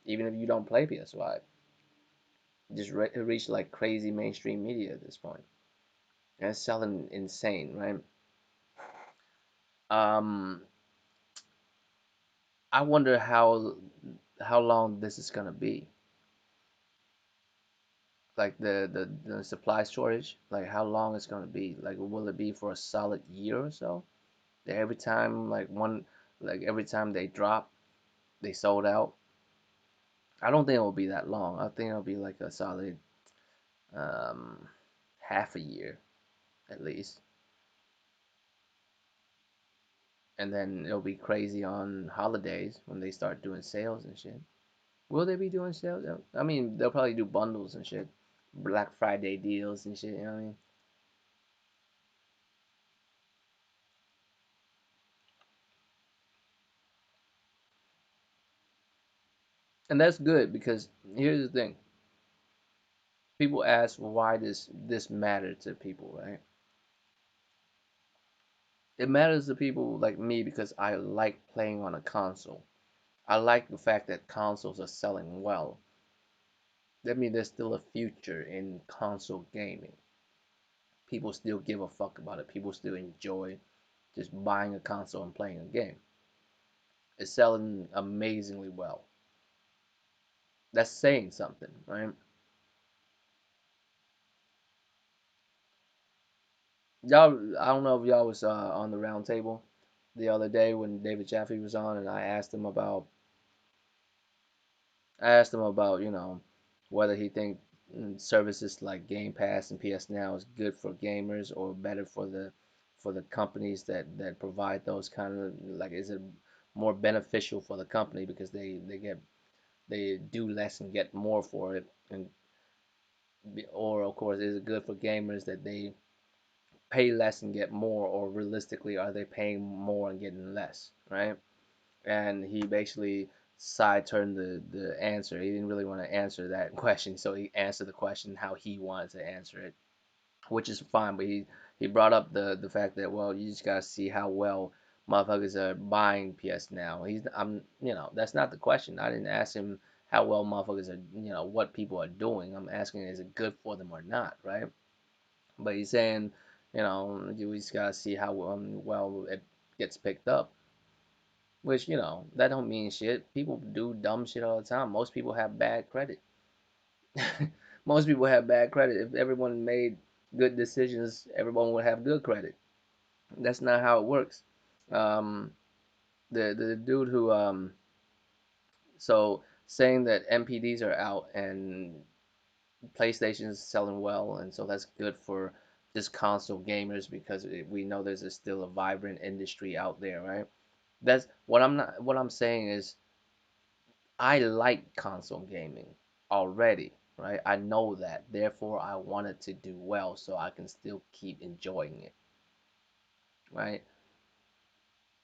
even if you don't play PS5, just reach like crazy mainstream media at this point. And it's selling insane, right? Um, I wonder how long this is gonna be. Like the supply shortage, like how long it's gonna be. Like will it be for a solid year or so? That every time every time they drop, they sold out. I don't think it will be that long. I think it'll be like a solid um half a year at least. And then it'll be crazy on holidays when they start doing sales and shit. Will they be doing sales? I mean, they'll probably do bundles and shit. Black Friday deals and shit, you know what I mean? And that's good because here's the thing. People ask why this matter to people, right? It matters to people like me because I like playing on a console. I like the fact that consoles are selling well. That means there's still a future in console gaming. People still give a fuck about it. People still enjoy just buying a console and playing a game. It's selling amazingly well. That's saying something, right? Y'all, I don't know if y'all was on the round table the other day when David Jaffe was on, and I asked him about, whether he think services like Game Pass and PS Now is good for gamers or better for the companies that provide those kind of like is it more beneficial for the company because they do less and get more for it and or of course is it good for gamers that they pay less and get more or realistically are they paying more and getting less, right? And he basically side turned the answer. He didn't really want to answer that question, so he answered the question how he wanted to answer it, which is fine. But he brought up the fact that well, you just gotta see how well motherfuckers are buying PS now. That's not the question. I didn't ask him how well motherfuckers are what people are doing. I'm asking is it good for them or not, right? But he's saying you just gotta see how well it gets picked up. Which, that don't mean shit. People do dumb shit all the time. Most people have bad credit. Most people have bad credit. If everyone made good decisions, everyone would have good credit. That's not how it works. Um, the dude who so saying that NPDs are out and PlayStation is selling well, and so that's good for just console gamers because we know there's still a vibrant industry out there, right? That's what I'm not. What I'm saying is I like console gaming already, right? I know that. Therefore, I want it to do well so I can still keep enjoying it, right?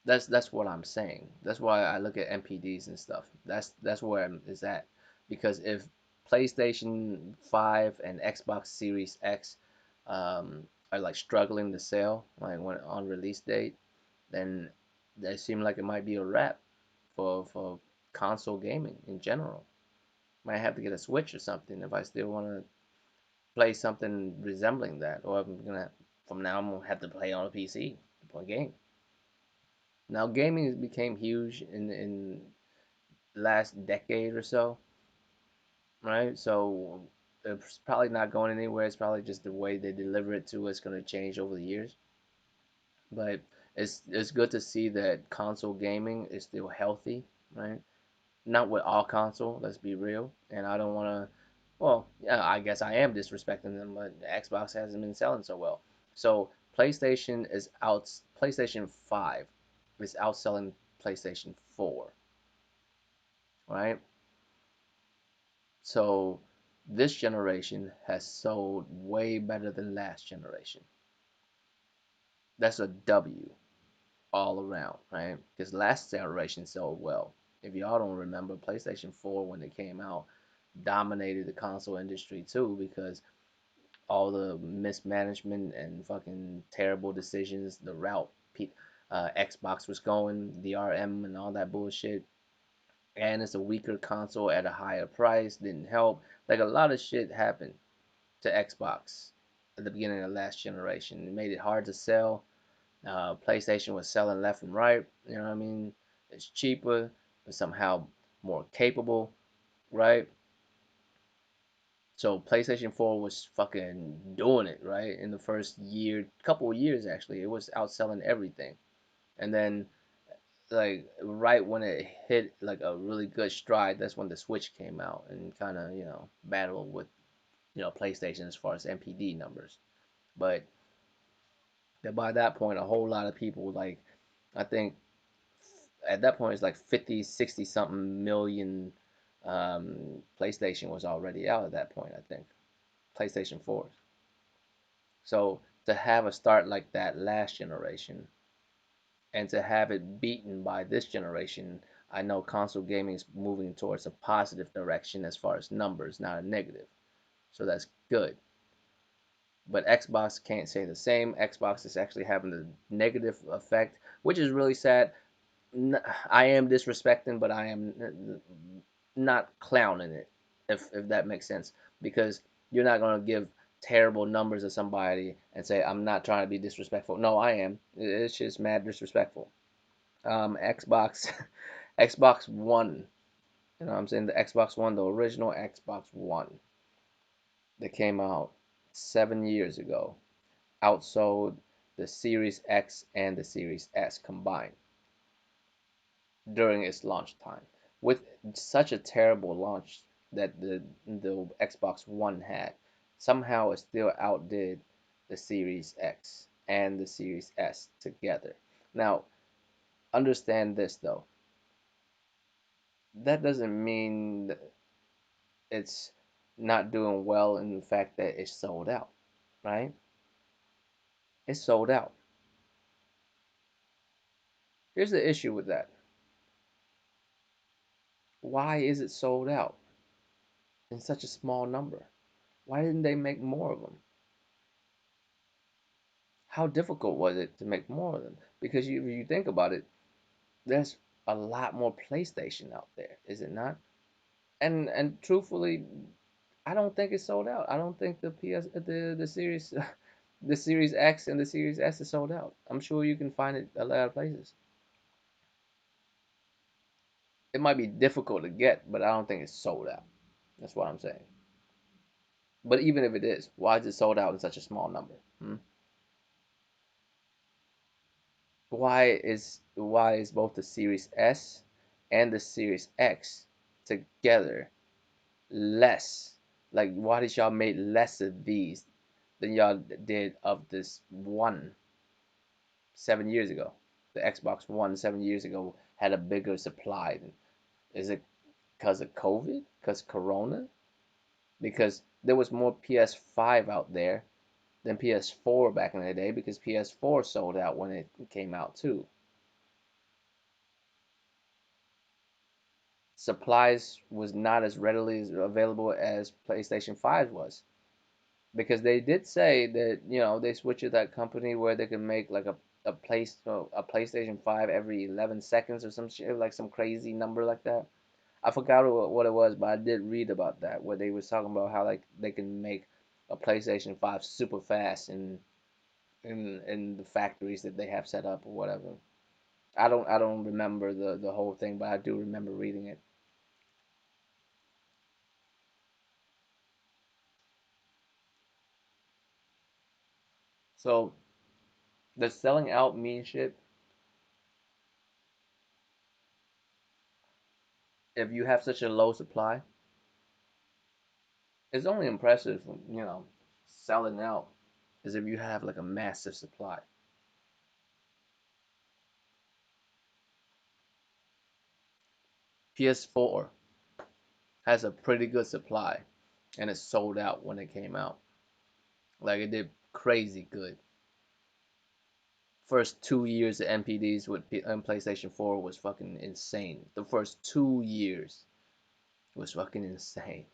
That's what I'm saying. That's why I look at MPDs and stuff. That's where it's at. Because if PlayStation 5 and Xbox Series X are like struggling to sell, like when on release date, then they seem like it might be a wrap for console gaming in general. Might have to get a Switch or something if I still want to play something resembling that, or I'm gonna from now I'm gonna have to play on a PC to play a game. Now gaming became huge in last decade or so, right? So it's probably not going anywhere. It's probably just the way they deliver it to us gonna change over the years. But it's good to see that console gaming is still healthy, right? Not with all console, let's be real. And I don't want to. Well, yeah, I guess I am disrespecting them, but Xbox hasn't been selling so well. So PlayStation 5 is outselling PlayStation 4, right? So this generation has sold way better than last generation. That's a W all around, right? Because last generation sold well. If y'all don't remember, PlayStation 4 when it came out dominated the console industry too because all the mismanagement and fucking terrible decisions, the route Xbox was going, DRM and all that bullshit, and it's a weaker console at a higher price didn't help. Like a lot of shit happened to Xbox at the beginning of last generation. It made it hard to sell. PlayStation was selling left and right. You know what I mean? It's cheaper, but somehow more capable, right? So PlayStation 4 was fucking doing it, right? In the first year, couple of years actually, it was outselling everything. And then like right when it hit like a really good stride, that's when the Switch came out and kind of, battled with, PlayStation as far as NPD numbers. But by that point, a whole lot of people like I think at that point it's like 50, 60 something million PlayStation was already out at that point, I think. PlayStation 4s. So to have a start like that last generation and to have it beaten by this generation, I know console gaming is moving towards a positive direction as far as numbers, not a negative. So that's good. But Xbox can't say the same. Xbox is actually having the negative effect, which is really sad. I am disrespecting, but I am not clowning it, if that makes sense, because you're not gonna give terrible numbers to somebody and say I'm not trying to be disrespectful. No, I am. It's just mad disrespectful. Xbox, Xbox One. You know what I'm saying? The Xbox One, the original Xbox One that came out 7 years ago, outsold the Series X and the Series S combined during its launch time. With such a terrible launch that the Xbox One had, somehow it still outdid the Series X and the Series S together. Now, understand this though. That doesn't mean that it's not doing well in the fact that it's sold out, right? It's sold out. Here's the issue with that. Why is it sold out in such a small number? Why didn't they make more of them? How difficult was it to make more of them? Because if you think about it, there's a lot more PlayStation out there, is it not? And truthfully, I don't think it's sold out. I don't think the series the Series X and the Series S is sold out. I'm sure you can find it a lot of places. It might be difficult to get, but I don't think it's sold out. That's what I'm saying. But even if it is, why is it sold out in such a small number? Hmm? Why is both the Series S and the Series X together less? Like, why did y'all make less of these than y'all did of this one 7 years ago? The Xbox One 7 years ago had a bigger supply. Is it because of COVID? Because Corona? Because there was more PS5 out there than PS4 back in the day because PS4 sold out when it came out too. Supplies was not as readily available as PlayStation 5 was because they did say that they switched to that company where they could make like a PlayStation 5 every 11 seconds or some shit like some crazy number like that. I forgot what it was, but I did read about that where they was talking about how like they can make a PlayStation 5 super fast in the factories that they have set up or whatever. I don't remember the whole thing, but I do remember reading it. So does selling out mean shit if you have such a low supply? It's only impressive, selling out is if you have like a massive supply. PS4 has a pretty good supply and it sold out when it came out. Like it did crazy good. First 2 years of NPDs with PlayStation 4 was fucking insane. The first 2 years was fucking insane.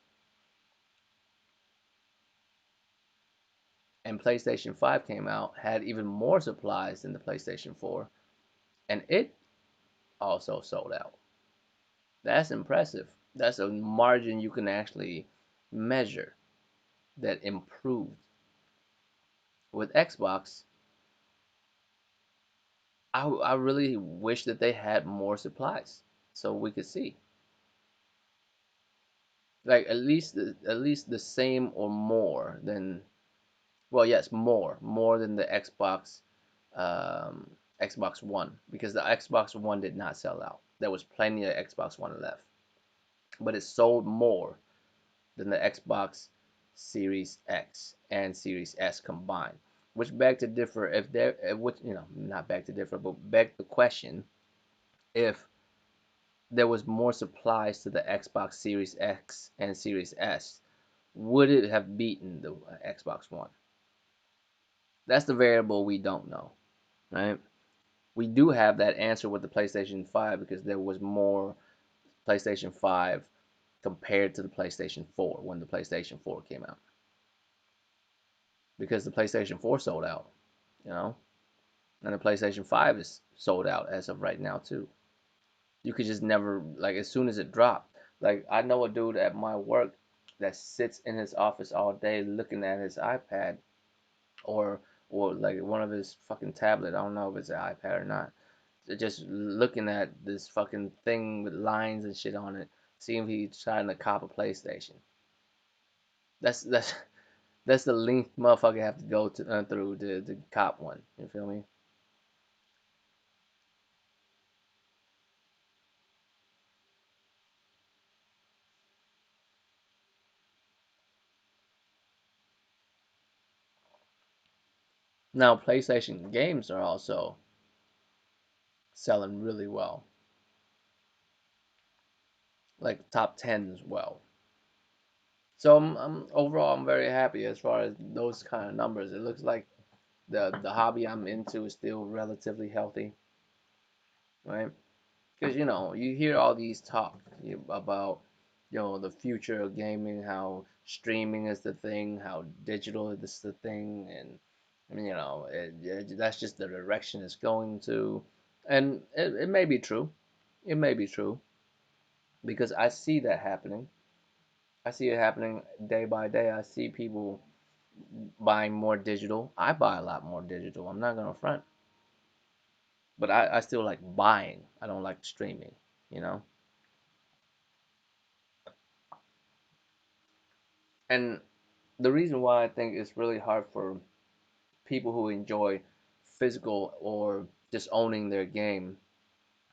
And PlayStation 5 came out, had even more supplies than the PlayStation 4, and it also sold out. That's impressive. That's a margin you can actually measure that improved. With Xbox, I really wish that they had more supplies so we could see. Like at least the same or more than, well, yes, more than the Xbox One, because the Xbox One did not sell out. There was plenty of Xbox One left, but it sold more than the Xbox Series X and Series S combined. Which beg to differ if there, which, not beg to differ, but beg the question if there was more supplies to the Xbox Series X and Series S, would it have beaten the Xbox One? That's the variable we don't know, right? We do have that answer with the PlayStation 5 because there was more PlayStation 5 compared to the PlayStation 4 when the PlayStation 4 came out. Because the PlayStation 4 sold out, you know, and the PlayStation 5 is sold out as of right now too. You could just never, like, as soon as it dropped. Like, I know a dude at my work that sits in his office all day looking at his iPad, or like one of his fucking tablet. I don't know if it's an iPad or not. Just looking at this fucking thing with lines and shit on it, seeing if he's trying to cop a PlayStation. That's that's the length motherfucker have to go through to cop one. You feel me? Now PlayStation games are also selling really well, like top 10 as well. So overall I'm very happy as far as those kind of numbers. It looks like the hobby I'm into is still relatively healthy, right? Because you hear all these talk about the future of gaming, how streaming is the thing, how digital is the thing, and I mean that's just the direction it's going to, and it may be true, it may be true because I see that happening. I see it happening day by day. I see people buying more digital. I buy a lot more digital. I'm not gonna front, but I still like buying. I don't like streaming. You know. And the reason why I think it's really hard for people who enjoy physical or just owning their game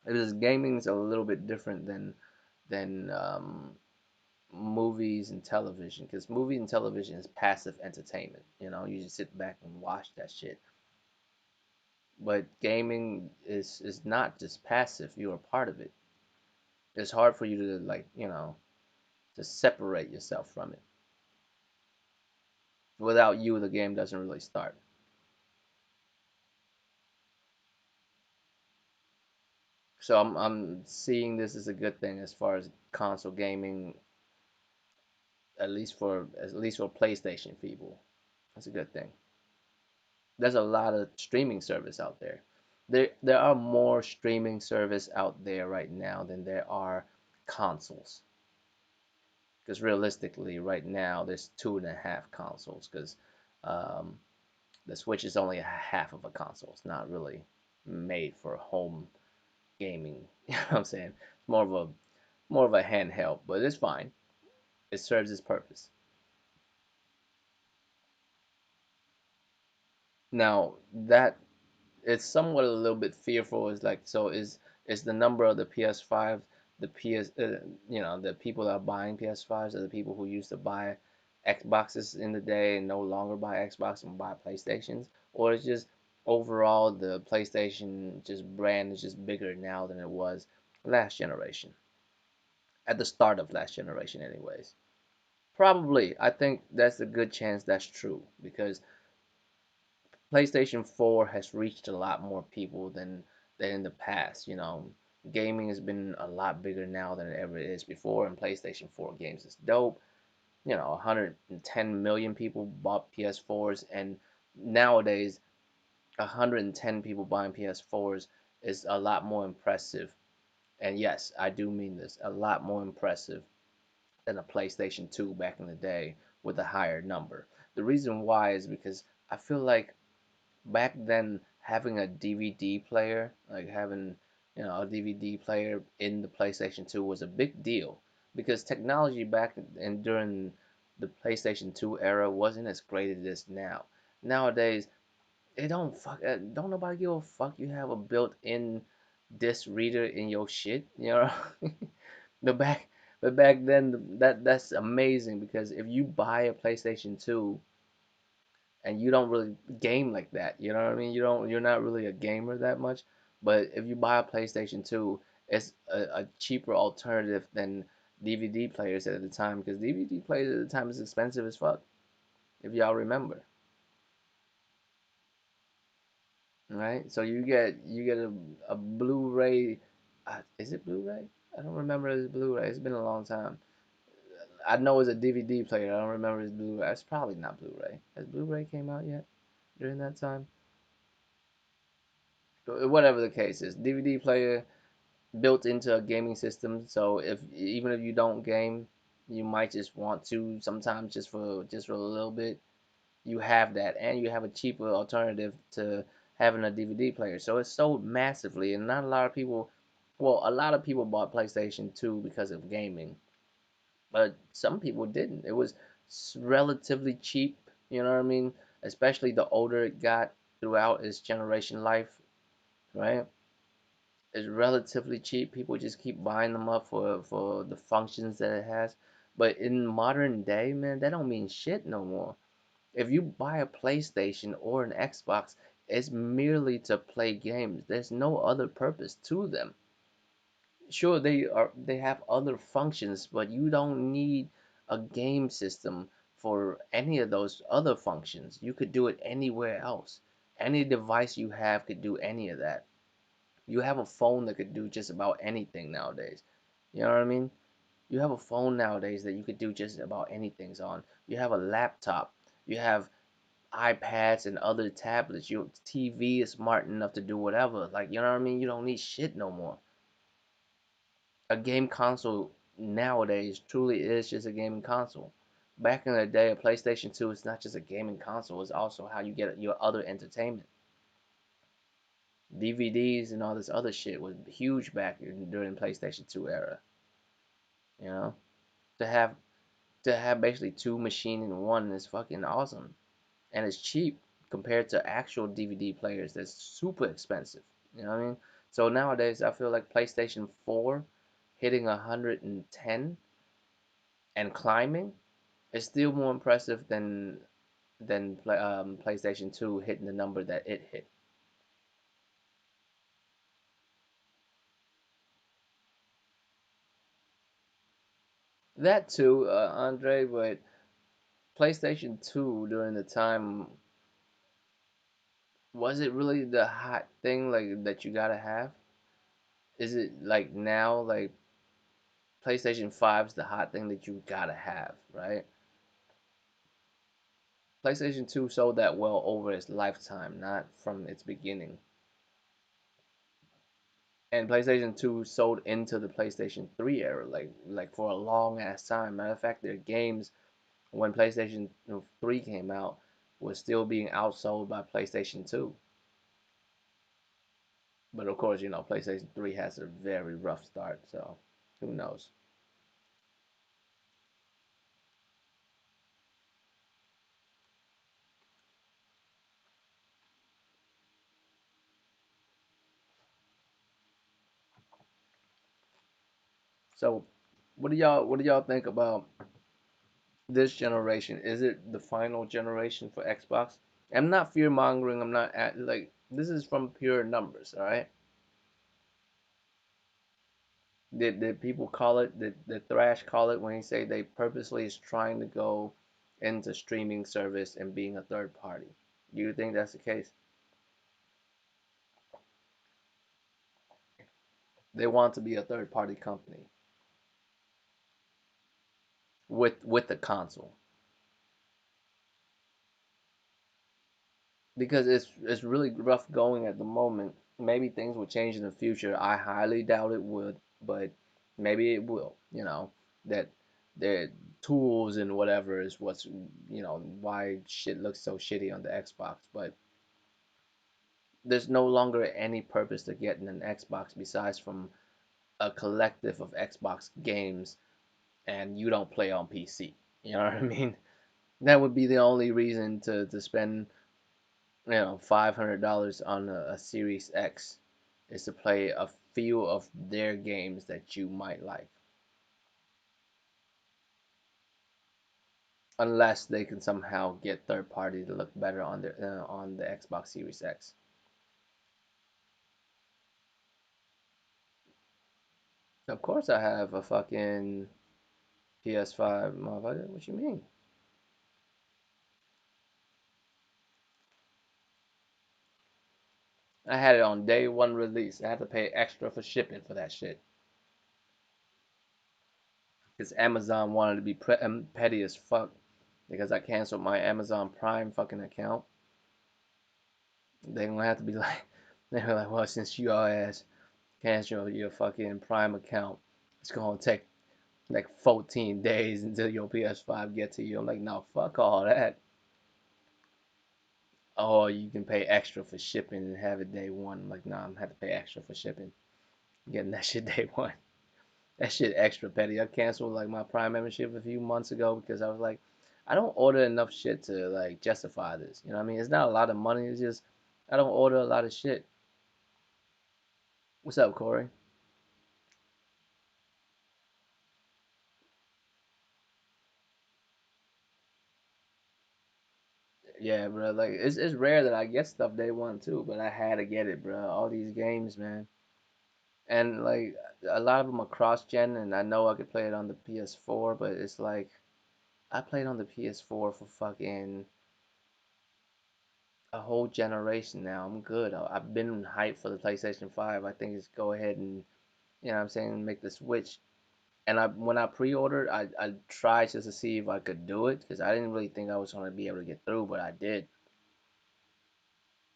is gaming is a little bit different than movies and television, because movie and television is passive entertainment. You just sit back and watch that shit. But gaming is not just passive. You're a part of it. It's hard for you to, like, to separate yourself from it. Without you, the game doesn't really start. So I'm seeing this as a good thing as far as console gaming, at least for PlayStation people. That's a good thing. There's a lot of streaming service out there. There are more streaming service out there right now than there are consoles. Because realistically, right now there's two and a half consoles. Because um, the Switch is only a half of a console. It's not really made for home gaming. You know what I'm saying? It's more of a handheld, but it's fine. It serves its purpose. Now that it's somewhat a little bit fearful is like, so is the number of the PS5, the PS the people that are buying PS5s are the people who used to buy Xboxes in the day and no longer buy Xbox and buy PlayStations, or is just overall the PlayStation just brand is just bigger now than it was last generation, at the start of last generation anyways. Probably. I think that's a good chance that's true because PlayStation 4 has reached a lot more people than in the past. Gaming has been a lot bigger now than it ever is before, and PlayStation 4 games is dope. 110 million people bought PS4s, and nowadays 110 people buying PS4s is a lot more impressive. And yes, I do mean this, a lot more impressive than a PlayStation 2 back in the day with a higher number. The reason why is because I feel like back then having a DVD player, like having a DVD player in the PlayStation 2 was a big deal because technology back and during the PlayStation 2 era wasn't as great as it is now. Nowadays, it don't nobody give a fuck you have a built-in disc reader in your shit, but back then that's amazing because if you buy a PlayStation 2 and you don't really game like that. You know what I mean? You're not really a gamer that much. But if you buy a PlayStation 2, it's a cheaper alternative than DVD players at the time because DVD players at the time is expensive as fuck. If y'all remember, right? So you get a Blu-ray. Is it Blu-ray? I don't remember if it's Blu-ray. It's been a long time. I know it's a DVD player. I don't remember it's Blu-ray. It's probably not Blu-ray. Has Blu-ray came out yet during that time? Whatever the case is, DVD player built into a gaming system. So if even if you don't game, you might just want to sometimes just for a little bit. You have that, and you have a cheaper alternative to having a DVD player. So it's sold massively, and not a lot of people. Well, a lot of people bought PlayStation 2 because of gaming, but some people didn't. It was relatively cheap. You know what I mean? Especially the older it got throughout its generation life, right? It's relatively cheap. People just keep buying them up for the functions that it has. But in modern day, man, that don't mean shit no more. If you buy a PlayStation or an Xbox, it's merely to play games. There's no other purpose to them. Sure, they have other functions, but you don't need a game system for any of those other functions. You could do it anywhere else. Any device you have could do any of that. You have a phone that could do just about anything nowadays. You know what I mean? You have a phone nowadays that you could do just about anything on. You have a laptop. You have iPads and other tablets. Your TV is smart enough to do whatever. Like, you know what I mean? You don't need shit no more. A game console nowadays truly is just a gaming console. Back in the day, a PlayStation 2 is not just a gaming console, it's also how you get your other entertainment. DVDs and all this other shit was huge during PlayStation 2 era. You know, to have to have basically two machine in one is fucking awesome, and it's cheap compared to actual DVD players that's super expensive. You know what I mean? So nowadays, I feel like PlayStation 4 hitting 110 and climbing is still more impressive than PlayStation 2 hitting the number that it hit. That too, Andre, but PlayStation 2 during the time, was it really the hot thing like that you gotta have? Is it like now like PlayStation 5's the hot thing that you gotta have, right? PlayStation 2 sold that well over its lifetime, not from its beginning. And PlayStation 2 sold into the PlayStation 3 era, like for a long ass time. Matter of fact, their games when PlayStation 3 came out was still being outsold by PlayStation 2. But of course, PlayStation 3 has a very rough start, so who knows? So, what do y'all think about this generation? Is it the final generation for Xbox? I'm not fear mongering. I'm not like this is from pure numbers. All right. Did people call it? Did Thrash call it when he say they purposely is trying to go into streaming service and being a third party? Do you think that's the case? They want to be a third party company with the console because it's really rough going at the moment. Maybe things will change in the future. I highly doubt it would, but maybe it will. That their tools and whatever is what's why shit looks so shitty on the Xbox. But there's no longer any purpose to getting an Xbox besides from a collective of Xbox games, and you don't play on PC. You know what I mean? That would be the only reason to spend $500 on a Series X is to play a few of their games that you might like, unless they can somehow get third party to look better on the Xbox Series X. Of course, I have a fucking PS5, motherfucker. What you mean? I had it on day one release. I had to pay extra for shipping for that shit because Amazon wanted to be petty as fuck because I canceled my Amazon Prime fucking account. They gonna have to be like, they were like, well, since you all ass cancel your fucking Prime account, it's gonna take like 14 days until your PS5 get to you. I'm like, no, fuck all that. Oh, you can pay extra for shipping and have it day one. I'm like, nah, I'm gonna have to pay extra for shipping. I'm getting that shit day one. That shit extra petty. I canceled like my Prime membership a few months ago because I was like, I don't order enough shit to like justify this. You know what I mean? It's not a lot of money. It's just I don't order a lot of shit. What's up, Corey? Yeah, bro. Like it's rare that I get stuff day one too, but I had to get it, bro. All these games, man, and like a lot of them are cross gen, and I know I could play it on the PS4, but it's like I played on the PS4 for fucking a whole generation now. I'm good. I've been hyped for the PlayStation 5. I think it's go ahead and what I'm saying, make the switch. And I when I pre-ordered, I tried just to see if I could do it because I didn't really think I was gonna be able to get through, but I did.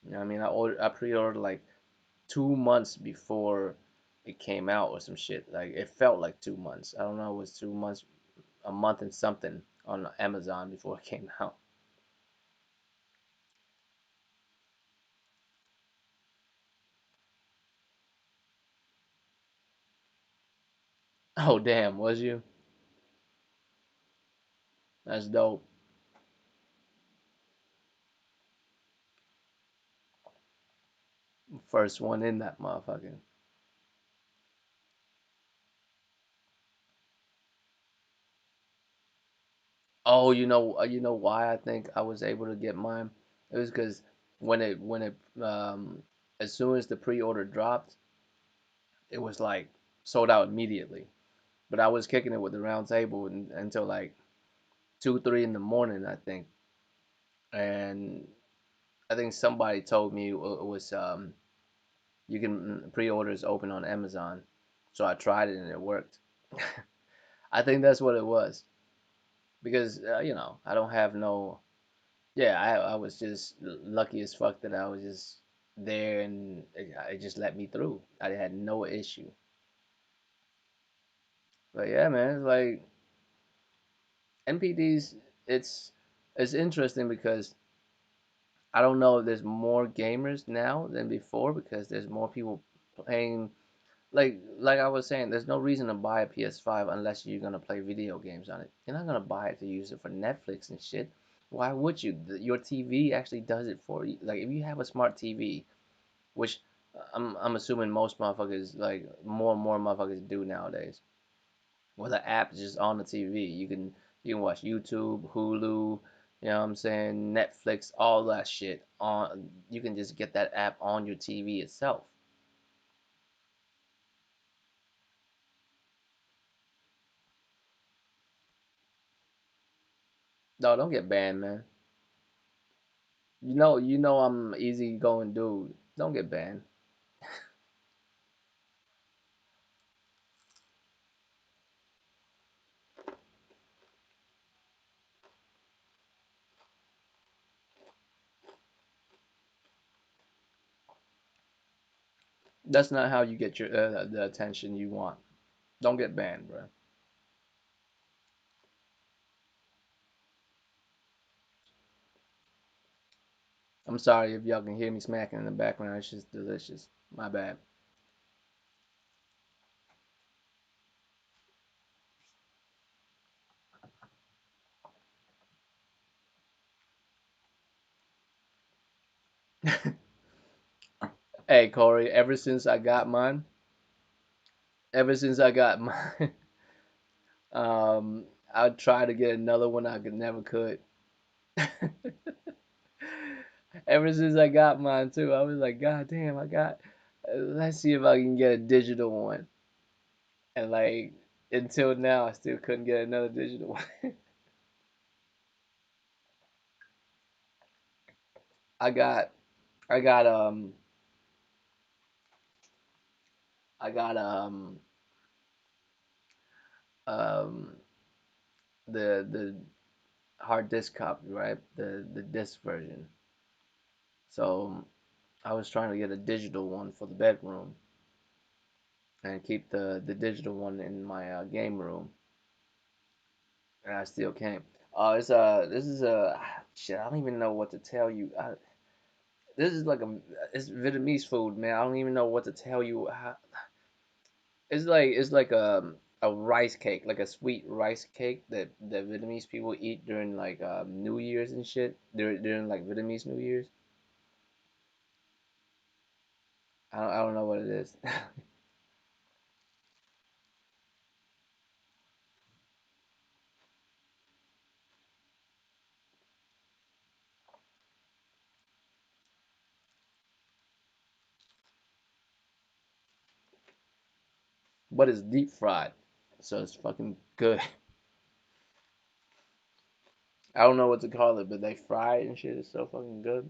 You know what I mean? I pre-ordered like 2 months before it came out or some shit. Like it felt like 2 months. I don't know, it was 2 months, a month and something on Amazon before it came out. Oh damn, was you? That's dope. First one in that motherfucker. Oh, you know why I think I was able to get mine? It was because when it as soon as the pre-order dropped, it was like sold out immediately. But I was kicking it with the round table until like 2, 3 in the morning, I think. And I think somebody told me it was you can pre-orders open on Amazon, so I tried it and it worked. I think that's what it was because I don't have no yeah I was just lucky as fuck that I was just there and it just let me through. I had no issue. But yeah, man, it's like NPDs. It's it's interesting because I don't know if there's more gamers now than before because there's more people playing. Like I was saying, there's no reason to buy a PS5 unless you're gonna play video games on it. You're not gonna buy it to use it for Netflix and shit. Why would you? Your TV actually does it for you. Like if you have a smart TV, which I'm assuming most motherfuckers like more and more motherfuckers do nowadays. Well, the app is just on the TV. You can watch YouTube, Hulu, you know what I'm saying, Netflix, all that shit on. You can just get that app on your TV itself. No, don't get banned, man. You know I'm easy going dude. Don't get banned. That's not how you get your the attention you want. Don't get banned, bro. I'm sorry if y'all can hear me smacking in the background. It's just delicious. My bad. Hey Corey, ever since I got mine, I tried to get another one. I could never could. Ever since I got mine too, I was like, God damn, I got. Let's see if I can get a digital one. And like until now, I still couldn't get another digital one. I got, I got, I got um, the hard disk copy, right? The disc version. So I was trying to get a digital one for the bedroom and keep the digital one in my game room, and I still can't. It's this is a shit. I don't even know what to tell you. This is like it's Vietnamese food, man. I don't even know what to tell you. It's like a rice cake, like a sweet rice cake that Vietnamese people eat during like New Year's and shit. During like Vietnamese New Year's. I don't know what it is. But it's deep fried, so it's fucking good. I don't know what to call it, but they fry it and shit. It's so fucking good.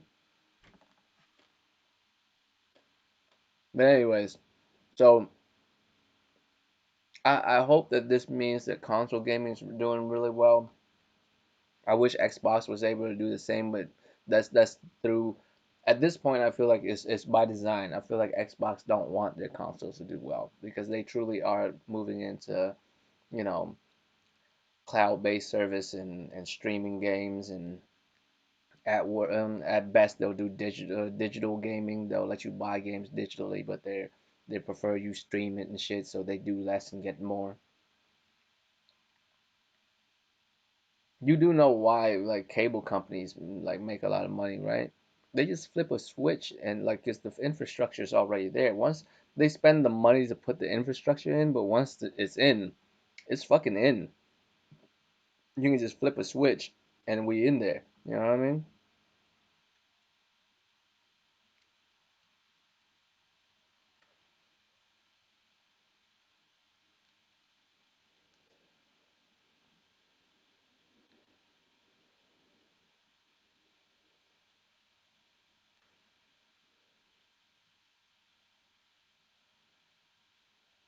But anyways, so I hope that this means that console gaming is doing really well. I wish Xbox was able to do the same, but that's through. At this point, I feel like it's by design. I feel like Xbox don't want their consoles to do well because they truly are moving into you know cloud-based service and streaming games and at best they'll do digital gaming. They'll let you buy games digitally, but they prefer you stream it and shit, so they do less and get more. You do know why like cable companies like make a lot of money, right? They just flip a switch and like 'cause the infrastructure is already there. Once they spend the money to put the infrastructure in, but once it's in, it's fucking in. You can just flip a switch and we in there. You know what I mean?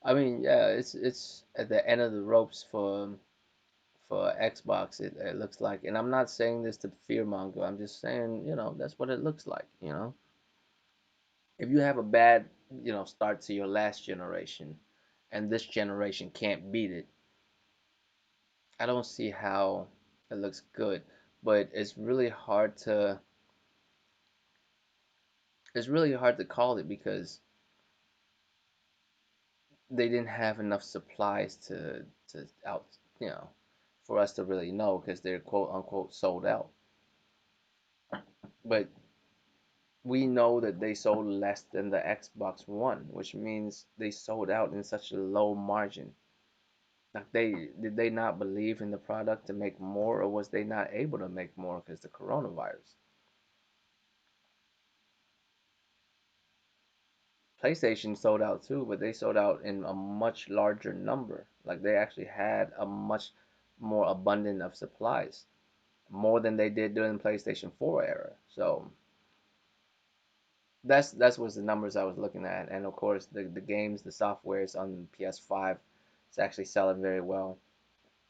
I mean, yeah, it's at the end of the ropes for Xbox. It looks like, and I'm not saying this to fearmonger. I'm just saying, that's what it looks like. If you have a bad, start to your last generation, and this generation can't beat it, I don't see how it looks good. But it's really hard to call it because they didn't have enough supplies to out, you know, for us to really know because they're quote unquote sold out. But we know that they sold less than the Xbox One, which means they sold out in such a low margin. Like did they not believe in the product to make more, or was they not able to make more because the coronavirus? PlayStation sold out too, but they sold out in a much larger number. Like they actually had a much more abundant of supplies, more than they did during the PlayStation 4 era. So That's was the numbers I was looking at, and of course the games, the software is on PS5. It's actually selling very well.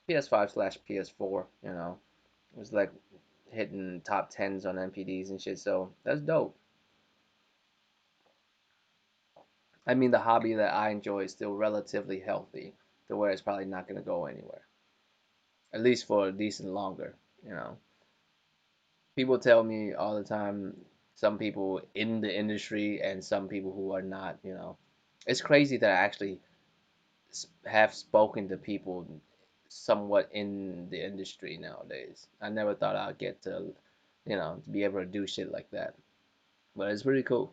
PS5 slash PS4, it was like hitting top tens on NPDs and shit. So that's dope. I mean, the hobby that I enjoy is still relatively healthy, to where it's probably not gonna go anywhere, at least for a decent longer. You know, people tell me all the time. Some people in the industry and some people who are not. It's crazy that I actually have spoken to people somewhat in the industry nowadays. I never thought I'd get to be able to do shit like that. But it's pretty cool.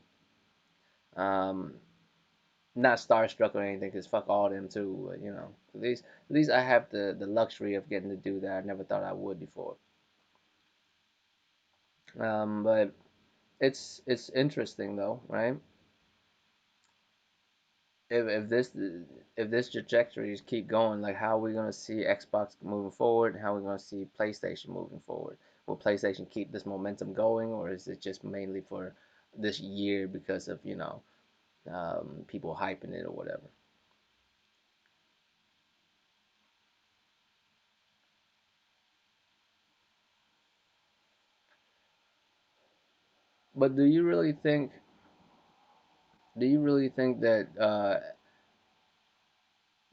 Um, Not starstruck or anything, cause fuck all them too. But at least I have the luxury of getting to do that. I never thought I would before. But it's interesting though, right? If this trajectories keep going, like how are we gonna see Xbox moving forward? How are we gonna see PlayStation moving forward? Will PlayStation keep this momentum going, or is it just mainly for this year because of people hyping it or whatever? But do you really think that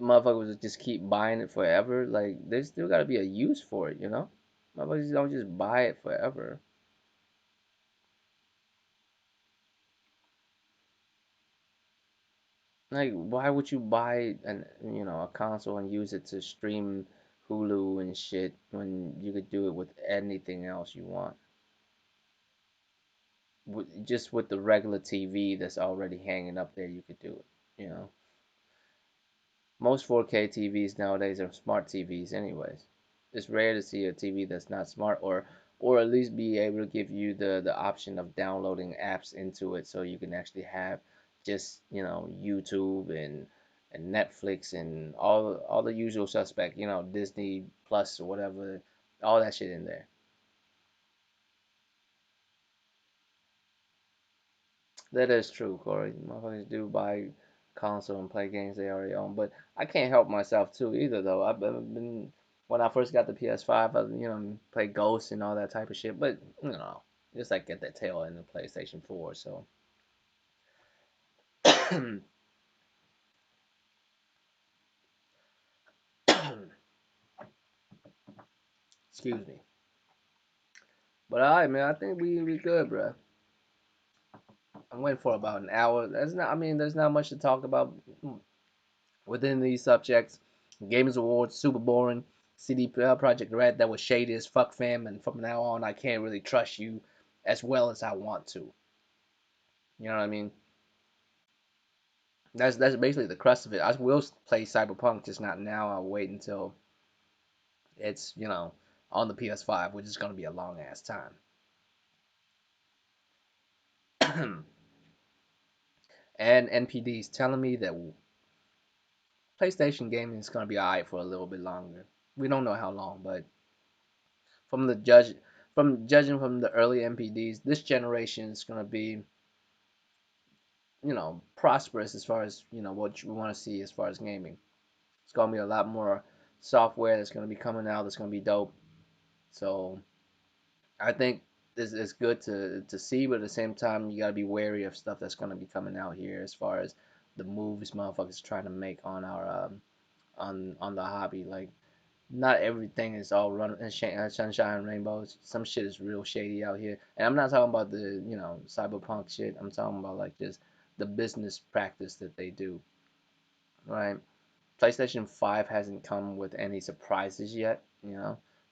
motherfuckers would just keep buying it forever? Like there's still gotta be a use for it, you know? Motherfuckers don't just buy it forever. Like, why would you buy a console and use it to stream Hulu and shit when you could do it with anything else you want? Just with the regular TV that's already hanging up there, you could do it. You know, most 4K TVs nowadays are smart TVs, anyways. It's rare to see a TV that's not smart, or at least be able to give you the option of downloading apps into it, so you can actually have just YouTube and Netflix and all the usual suspect, Disney Plus or whatever, all that shit in there. That is true, Corey. Motherfuckers do buy console and play games they already own, but I can't help myself too either though. I've been when I first got the PS5, I played Ghost and all that type of shit, but just like get that tail end of PlayStation 4. So excuse me, but all right, man. I think we good, bro. I went for about an hour. That's not. I mean, there's not much to talk about within these subjects. Games Awards, super boring. CDPR Project Red, that was shady as fuck, fam. And from now on, I can't really trust you as well as I want to. You know what I mean? That's basically the crust of it. I will play Cyberpunk, just not now. I'll wait until it's on the PS5, which is gonna be a long ass time. And NPD is telling me that PlayStation gaming is gonna be alright for a little bit longer. We don't know how long, but from the judge from judging from the early NPDs, this generation is gonna be prosperous as far as what you want to see as far as gaming. It's gonna be a lot more software that's gonna be coming out that's gonna be dope. So I think this is good to see, but at the same time you gotta be wary of stuff that's gonna be coming out here as far as the moves motherfuckers trying to make on our on the hobby. Like not everything is all run and sunshine and rainbows. Some shit is real shady out here, and I'm not talking about the cyberpunk shit. I'm talking about like just the business practice that they do. Right? PlayStation 5 hasn't come with any surprises yet,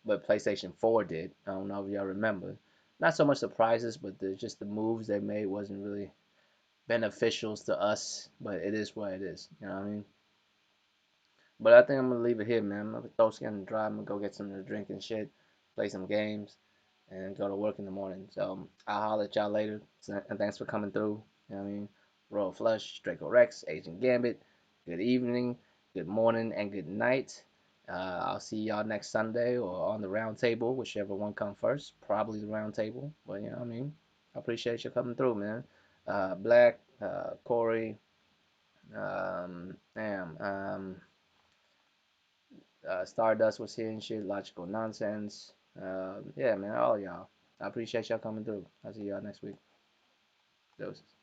but PlayStation 4 did. I don't know if y'all remember. Not so much surprises, but just the moves they made wasn't really beneficial to us, but it is what it is. You know what I mean? But I think I'm gonna leave it here, man. I'm gonna throw skin and dry. I'm gonna go get something to drink and shit, play some games, and go to work in the morning. So I'll holler at y'all later. And thanks for coming through. You know what I mean? Royal Flush, Draco Rex, Agent Gambit. Good evening, good morning, and good night. I'll see y'all next Sunday or on the round table, whichever one come first. Probably the round table, but you know what I mean? I appreciate you coming through, man. Black, Corey, damn, Stardust was here and shit, Logical Nonsense. Yeah, man, all y'all. I appreciate y'all coming through. I'll see y'all next week. Doses.